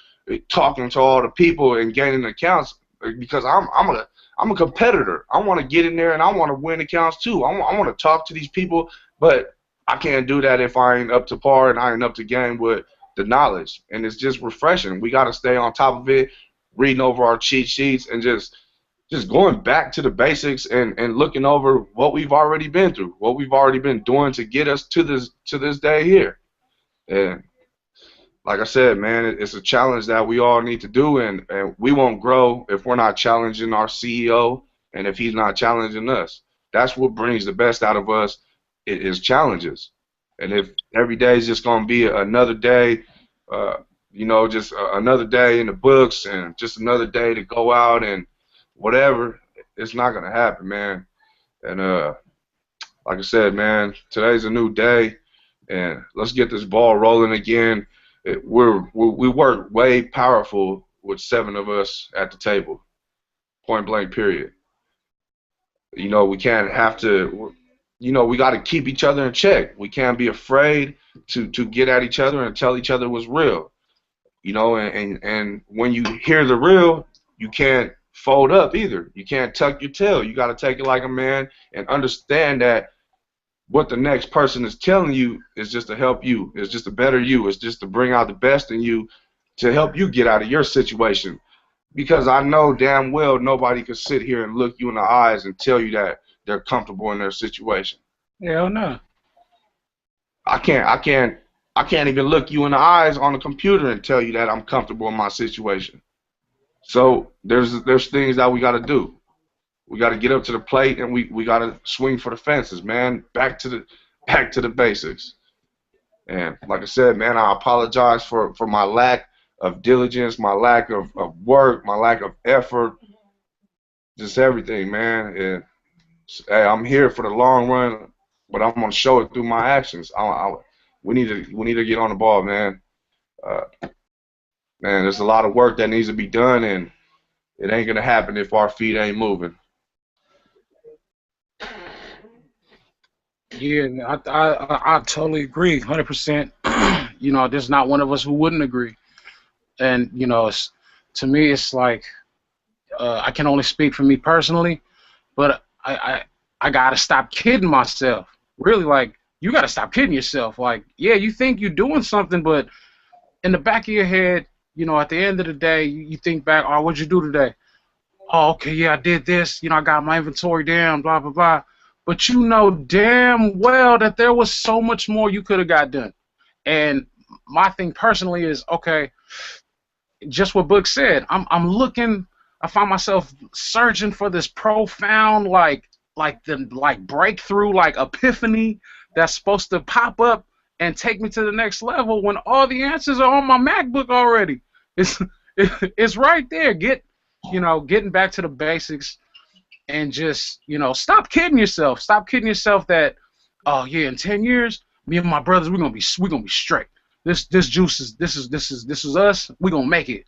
S7: talking to all the people and gaining accounts, because I'm a competitor. I want to get in there and I want to win accounts too. I want to talk to these people, but I can't do that if I ain't up to par and I ain't up to game with the knowledge. And it's just refreshing. We got to stay on top of it, reading over our cheat sheets, and just going back to the basics and looking over what we've already been through, what we've already been doing to get us to this day here. And like I said, man, it's a challenge that we all need to do, and we won't grow if we're not challenging our CEO and if he's not challenging us. That's what brings the best out of us, is challenges. And if every day is just going to be another day, just another day in the books and just another day to go out and whatever, it's not going to happen, man. And like I said, man, today's a new day, and let's get this ball rolling again. We work way powerful with 7 of us at the table, point blank, period. We can't have to, we got to keep each other in check. We can't be afraid to get at each other and tell each other what's real. And when you hear the real, you can't fold up either. You can't tuck your tail. You got to take it like a man and understand that what the next person is telling you is just to help you. It's just to better you. It's just to bring out the best in you to help you get out of your situation. Because I know damn well nobody could sit here and look you in the eyes and tell you that they're comfortable in their situation.
S5: Hell no.
S7: I can't even look you in the eyes on the computer and tell you that I'm comfortable in my situation. So there's things that we got to do. We got to get up to the plate, and we got to swing for the fences, man. Back to the basics. And like I said, man, I apologize for my lack of diligence, my lack of work, my lack of effort, just everything, man. And hey, I'm here for the long run, but I'm gonna show it through my actions. We need to get on the ball, man. Man, there's a lot of work that needs to be done, and it ain't gonna happen if our feet ain't moving.
S5: Yeah, I totally agree, 100%. There's not one of us who wouldn't agree. And to me, it's like I can only speak for me personally, but I gotta stop kidding myself. Really, like, you gotta stop kidding yourself. Like, yeah, you think you're doing something, but in the back of your head, at the end of the day, you think back, oh, what'd you do today? Oh, okay, yeah, I did this. I got my inventory down, blah blah blah. But you know damn well that there was so much more you could have got done. And my thing personally is, okay, just what Book said. I'm looking. I find myself searching for this profound, like breakthrough, like epiphany that's supposed to pop up and take me to the next level, when all the answers are on my MacBook already. It's right there. Getting back to the basics, and just stop kidding yourself. Stop kidding yourself that, oh yeah, in 10 years, me and my brothers, we're gonna be straight. This juice is this is us. We're gonna make it.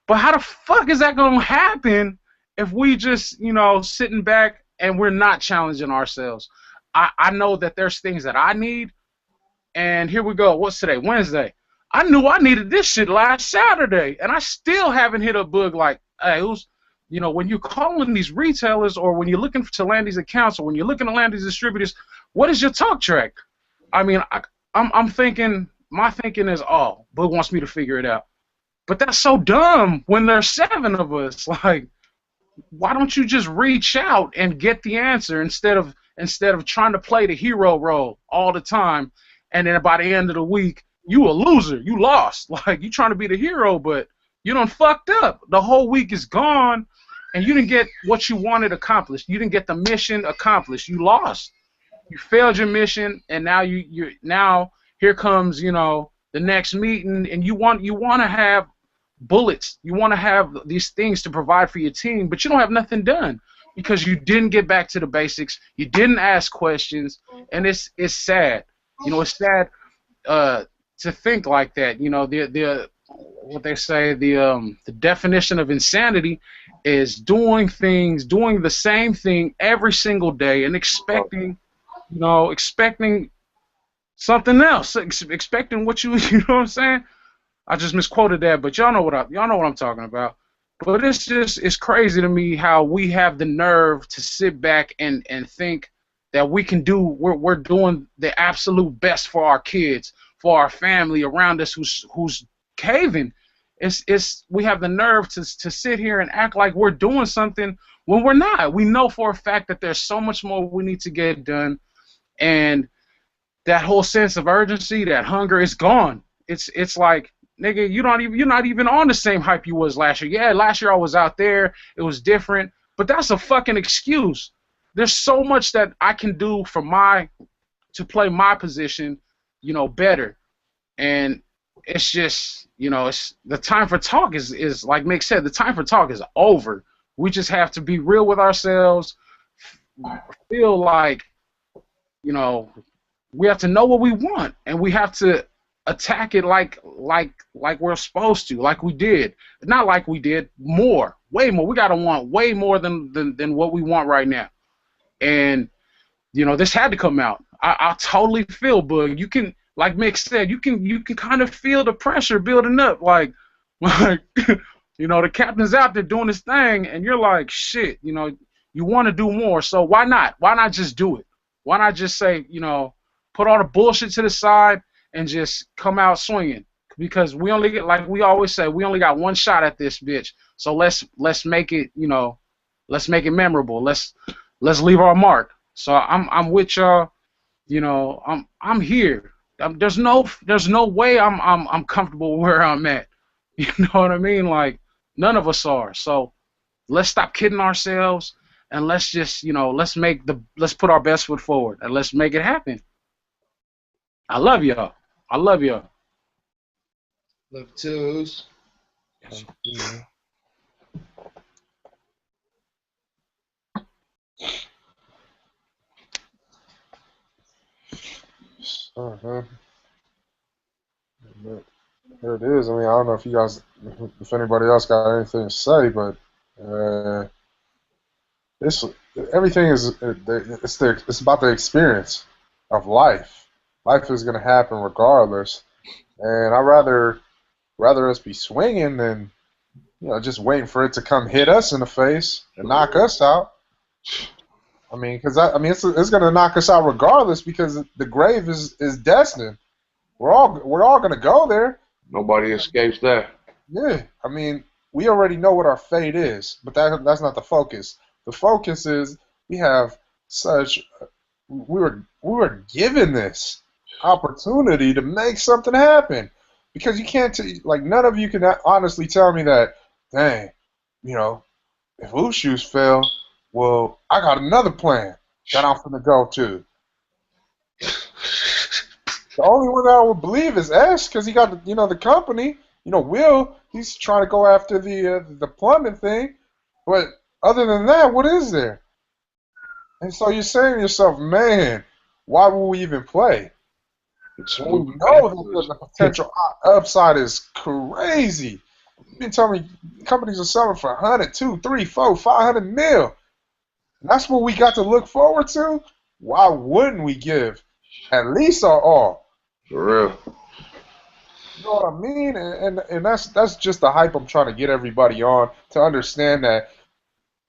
S5: But how the fuck is that gonna happen if we just sitting back and we're not challenging ourselves? I know that there's things that I need, and here we go. What's today? Wednesday. I knew I needed this shit last Saturday, and I still haven't hit a bug like, hey, who's, when you're calling these retailers, or when you're looking to land these accounts, or when you're looking to land these distributors, what is your talk track? I mean, I'm thinking, my thinking is, oh, Bug wants me to figure it out. But that's so dumb when there's 7 of us. Like, why don't you just reach out and get the answer instead of trying to play the hero role all the time, and then by the end of the week, you a loser. You lost. Like, you trying to be the hero, but you done fucked up. The whole week is gone, and you didn't get what you wanted accomplished. You didn't get the mission accomplished. You lost. You failed your mission, and now now here comes the next meeting, and you want to have bullets. You want to have these things to provide for your team, but you don't have nothing done because you didn't get back to the basics. You didn't ask questions, and it's sad. It's sad to think like that. what they say, the definition of insanity is doing the same thing every single day and expecting something else, expecting what you know what I'm saying? I just misquoted that, but y'all know what I'm talking about. But it's crazy to me how we have the nerve to sit back and think that we're doing the absolute best for our kids, for our family around us who's caving. We have the nerve to sit here and act like we're doing something when we're not. We know for a fact that there's so much more we need to get done, and that whole sense of urgency, that hunger is gone. It's like, nigga, you're not even on the same hype you was last year. Yeah, last year I was out there, it was different, but that's a fucking excuse. There's so much that I can do to play my position, better. And it's just, it's the time for talk is like Mick said, the time for talk is over. We just have to be real with ourselves, feel like, we have to know what we want, and we have to attack it like we're supposed to, like we did. Not like we did, way more. We gotta want way more than what we want right now. And this had to come out. I totally feel, Boog. You can, like Mick said, you can kind of feel the pressure building up. Like the captain's out there doing his thing, and you're like, shit. You want to do more, so why not? Why not just do it? Why not just say, put all the bullshit to the side and just come out swinging? Because we only get, like we always say, we only got one shot at this bitch. So let's make it, let's make it memorable. Let's leave our mark. So I'm with y'all. I'm here. There's no way I'm comfortable where I'm at. You know what I mean? Like, none of us are. So let's stop kidding ourselves, and let's just let's put our best foot forward, and let's make it happen. I love y'all. I love y'all.
S6: Love twos.
S1: Here it is. I mean, I don't know if anybody else got anything to say, but everything is it's about the experience of life. Life is gonna happen regardless, and I'd rather us be swinging than just waiting for it to come hit us in the face and knock us out. I mean, because it's gonna knock us out regardless, because the grave is destined. We're all gonna go there.
S7: Nobody escapes that.
S1: Yeah, I mean, we already know what our fate is, but that's not the focus. The focus is we were given this opportunity to make something happen, because you can't none of you can honestly tell me that, dang, if Ushu's fail, well, I got another plan that I'm finna go to. The only one that I would believe is S, because he got the company. Will, he's trying to go after the plumbing thing, but other than that, what is there? And so you're saying to yourself, man, why would we even play? We know that the potential upside is crazy. You've been telling me companies are selling for 100, 200, 300, 400, 500 mil. And that's what we got to look forward to. Why wouldn't we give at least our all?
S7: For real.
S1: You know what I mean? And that's just the hype I'm trying to get everybody on, to understand that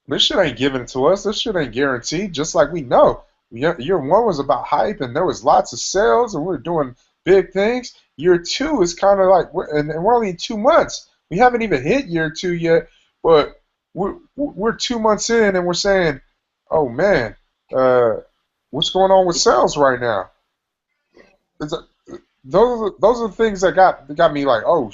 S1: this shit ain't given to us. This shit ain't guaranteed. Just like we know, year one was about hype, and there was lots of sales, and we were doing big things. Year two is kind of like, and we're only in 2 months. We haven't even hit year two yet, but we're 2 months in, and we're saying, oh man, what's going on with sales right now? Those are the things that got me like, oh,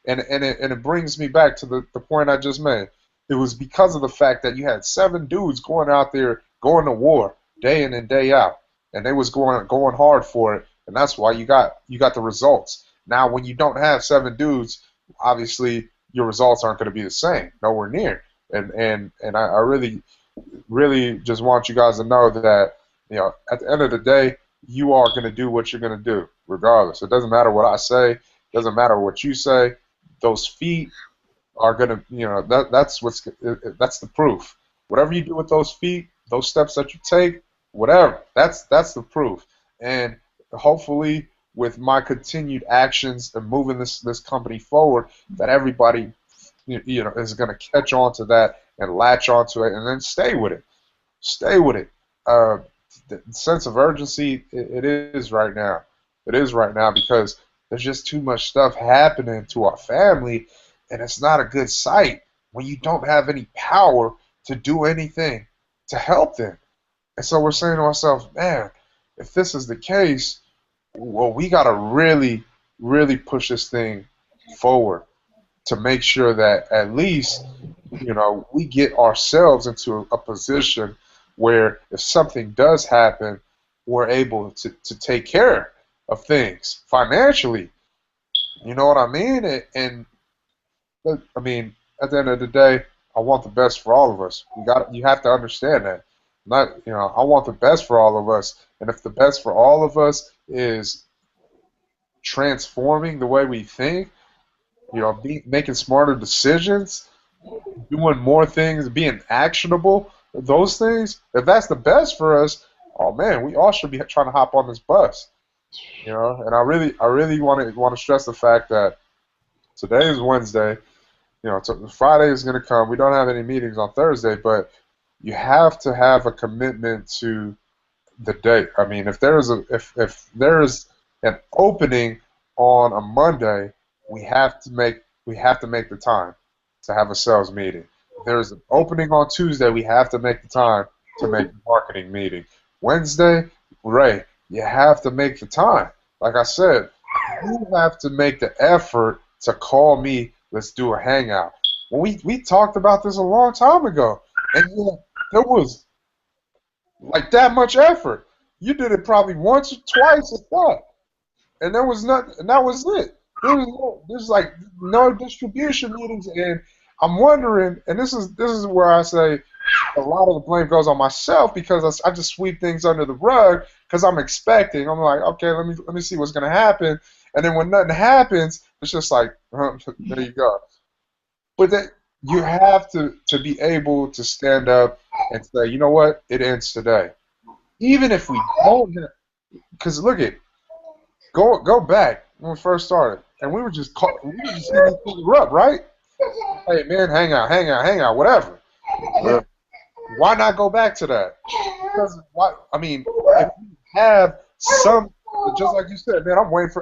S1: and it brings me back to the point I just made. It was because of the fact that you had 7 dudes going out there, going to war day in and day out, and they was going hard for it, and that's why you got the results. Now, when you don't have 7 dudes, obviously your results aren't going to be the same, nowhere near. And I really just want you guys to know that at the end of the day, you are going to do what you're going to do, regardless. It doesn't matter what I say. It doesn't matter what you say. those feet are gonna, that's that's the proof. Whatever you do with those feet, those steps that you take, whatever, that's the proof. And hopefully, with my continued actions and moving this company forward, that everybody, is gonna catch on to that and latch onto it, and then stay with it. Stay with it. The sense of urgency, it is right now. It is right now because there's just too much stuff happening to our family, and it's not a good sight when you don't have any power to do anything to help them. And so we're saying to ourselves, man, if this is the case, well, we got to really, really push this thing forward to make sure that at least, we get ourselves into a position where if something does happen, we're able to take care of things financially. You know what I mean? And I mean, at the end of the day, I want the best for all of us. You have to understand that. I want the best for all of us. And if the best for all of us is transforming the way we think, making smarter decisions, doing more things, being actionable, those things, if that's the best for us, oh man, we all should be trying to hop on this bus. And I really want to stress the fact that today is Wednesday. Friday is going to come. We don't have any meetings on Thursday, but you have to have a commitment to the date. I mean, if there is an opening on a Monday, we have to make the time to have a sales meeting. If there's an opening on Tuesday, we have to make the time to make the marketing meeting. Wednesday, Ray, you have to make the time. Like I said, you have to make the effort to call me. Let's do a hangout. Well, we talked about this a long time ago, and there was like that much effort. You did it probably once or twice at that, and there was nothing, and that was it. There's like no distribution meetings, and I'm wondering, and this is where I say a lot of the blame goes on myself because I just sweep things under the rug because I'm expecting. I'm like, okay, let me see what's gonna happen, and then when nothing happens, it's just like, there you go. But that you have to be able to stand up and say, you know what, it ends today. Even if we don't, because look go back when we first started, and we were just hitting each other up, right? Hey man, hang out, whatever. But why not go back to that? Because if you have some, just like you said, man,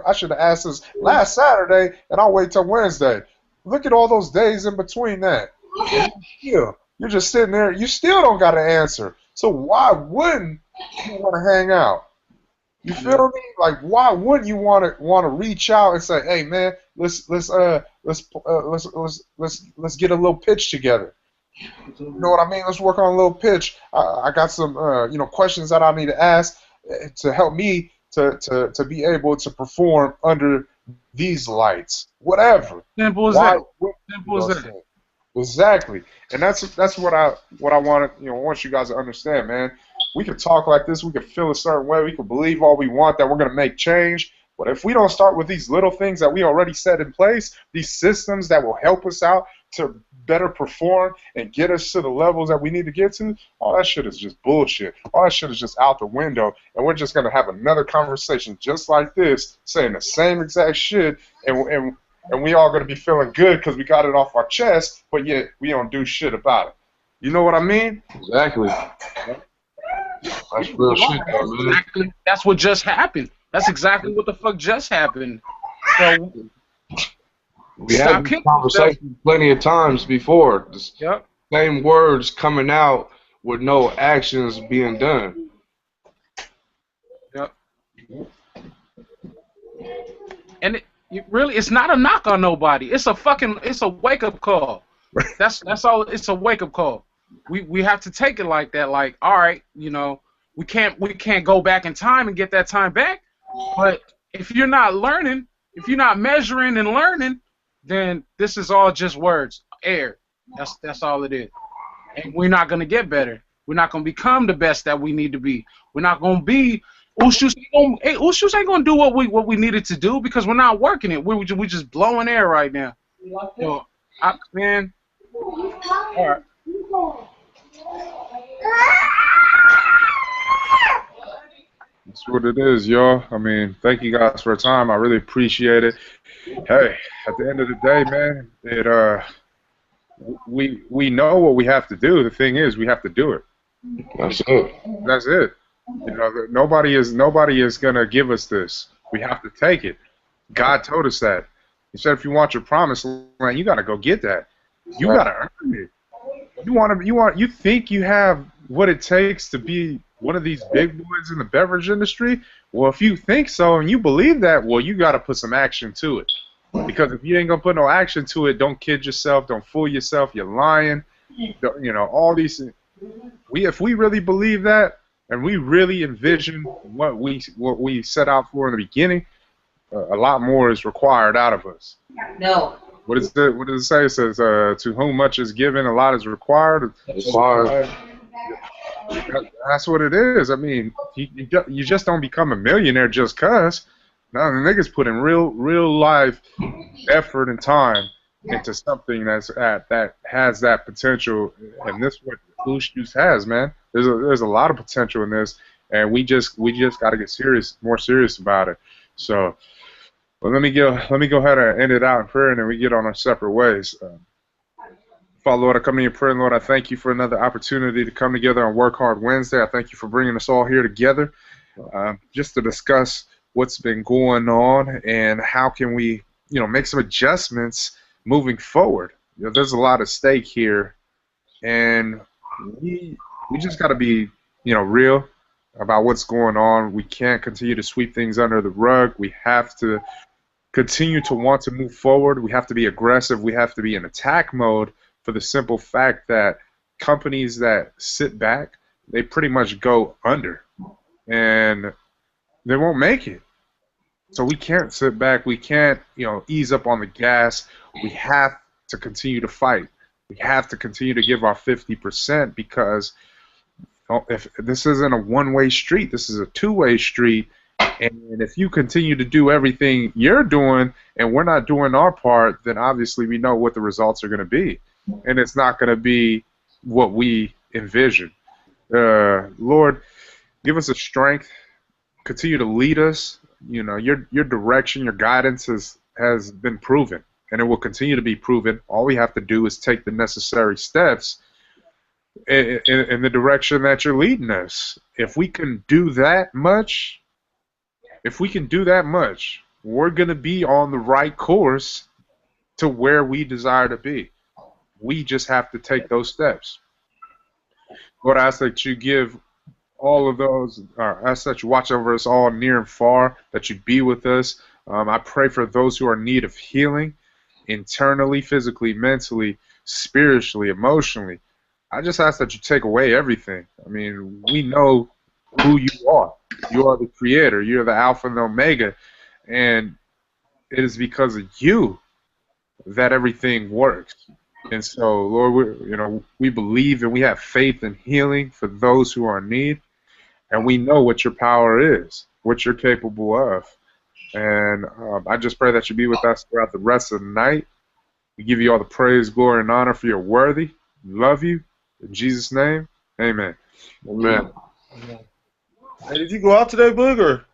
S1: I should have asked this last Saturday, and I'll wait till Wednesday. Look at all those days in between that. You're just sitting there. You still don't got an answer. So why wouldn't you want to hang out? You feel me? Like, why wouldn't you want to reach out and say, hey man, let's get a little pitch together. You know what I mean? Let's work on a little pitch. I got some questions that I need to ask to help me to be able to perform under these lights. Whatever.
S5: Simple as that. Simple as that.
S1: Exactly. And that's what I want you guys to understand, man. We can talk like this, we can feel a certain way, we can believe all we want that we're gonna make change. But if we don't start with these little things that we already set in place, these systems that will help us out to better perform and get us to the levels that we need to get to, all that shit is just bullshit. All that shit is just out the window, and we're just going to have another conversation just like this, saying the same exact shit, and we all going to be feeling good because we got it off our chest, but yet we don't do shit about it. You know what I mean?
S7: Exactly. That's real shit, though, man.
S5: Exactly. That's what just happened. That's exactly what the fuck just happened. So
S7: we had this conversation plenty of times before. The same words coming out with no actions being done.
S5: Yep. And it's not a knock on nobody. It's a wake up call. That's all. It's a wake up call. We have to take it like that. Like, all right, we can't go back in time and get that time back. But if you're not learning, if you're not measuring and learning, then this is all just words, air. That's all it is. And we're not gonna get better. We're not gonna become the best that we need to be. We're not gonna be. Ushus ain't gonna do what we needed to do because we're not working it. We're just blowing air right now. Yo, man. All right.
S1: That's what it is, y'all. I mean, thank you guys for the time. I really appreciate it. Hey, at the end of the day, man, we know what we have to do. The thing is, we have to do it.
S7: That's it.
S1: That's it. You know, nobody is gonna give us this. We have to take it. God told us that. He said, if you want your promised land, you gotta go get that. You gotta earn it. You think you have what it takes to be one of these big boys in the beverage industry? Well, if you think so and you believe that, well, you gotta put some action to it. Because if you ain't gonna put no action to it, don't kid yourself, don't fool yourself, you're lying. You know, all these things. If we really believe that, and we really envision what we set out for in the beginning, a lot more is required out of us.
S9: No.
S1: What does it say? It says, to whom much is given, a lot is required. That's what it is. I mean, you just don't become a millionaire just cause. No, the niggas put in real life effort and time into something that has that potential, and this is what Boost Juice has, man. There's a lot of potential in this, and we just got to get more serious about it. So, well, let me go ahead and end it out in prayer, and then we get on our separate ways. Father, Lord, I come to you in prayer, and Lord, I thank you for another opportunity to come together on Work Hard Wednesday. I thank you for bringing us all here together just to discuss what's been going on and how can we, make some adjustments moving forward. There's a lot at stake here, and we just got to be, real about what's going on. We can't continue to sweep things under the rug. We have to continue to want to move forward. We have to be aggressive. We have to be in attack mode for the simple fact that companies that sit back, they pretty much go under, and they won't make it. So we can't sit back. We can't, ease up on the gas. We have to continue to fight. We have to continue to give our 50% because if this isn't a one-way street, this is a two-way street. And if you continue to do everything you're doing and we're not doing our part, then obviously we know what the results are going to be. And it's not going to be what we envision. Lord, give us a strength. Continue to lead us. Your direction, your guidance has been proven, and it will continue to be proven. All we have to do is take the necessary steps in the direction that you're leading us. If we can do that much, we're going to be on the right course to where we desire to be. We just have to take those steps. Lord, I ask that you give all of those, I ask that you watch over us all near and far, that you be with us. I pray for those who are in need of healing, internally, physically, mentally, spiritually, emotionally. I just ask that you take away everything. I mean, we know who you are. You are the creator. You're the Alpha and the Omega. And it is because of you that everything works. And so, Lord, we believe and we have faith in healing for those who are in need. And we know what your power is, what you're capable of. And I just pray that you be with us throughout the rest of the night. We give you all the praise, glory, and honor for your worthy. We love you. In Jesus' name, amen.
S7: Amen.
S8: Hey, did you go out today, Boog, or?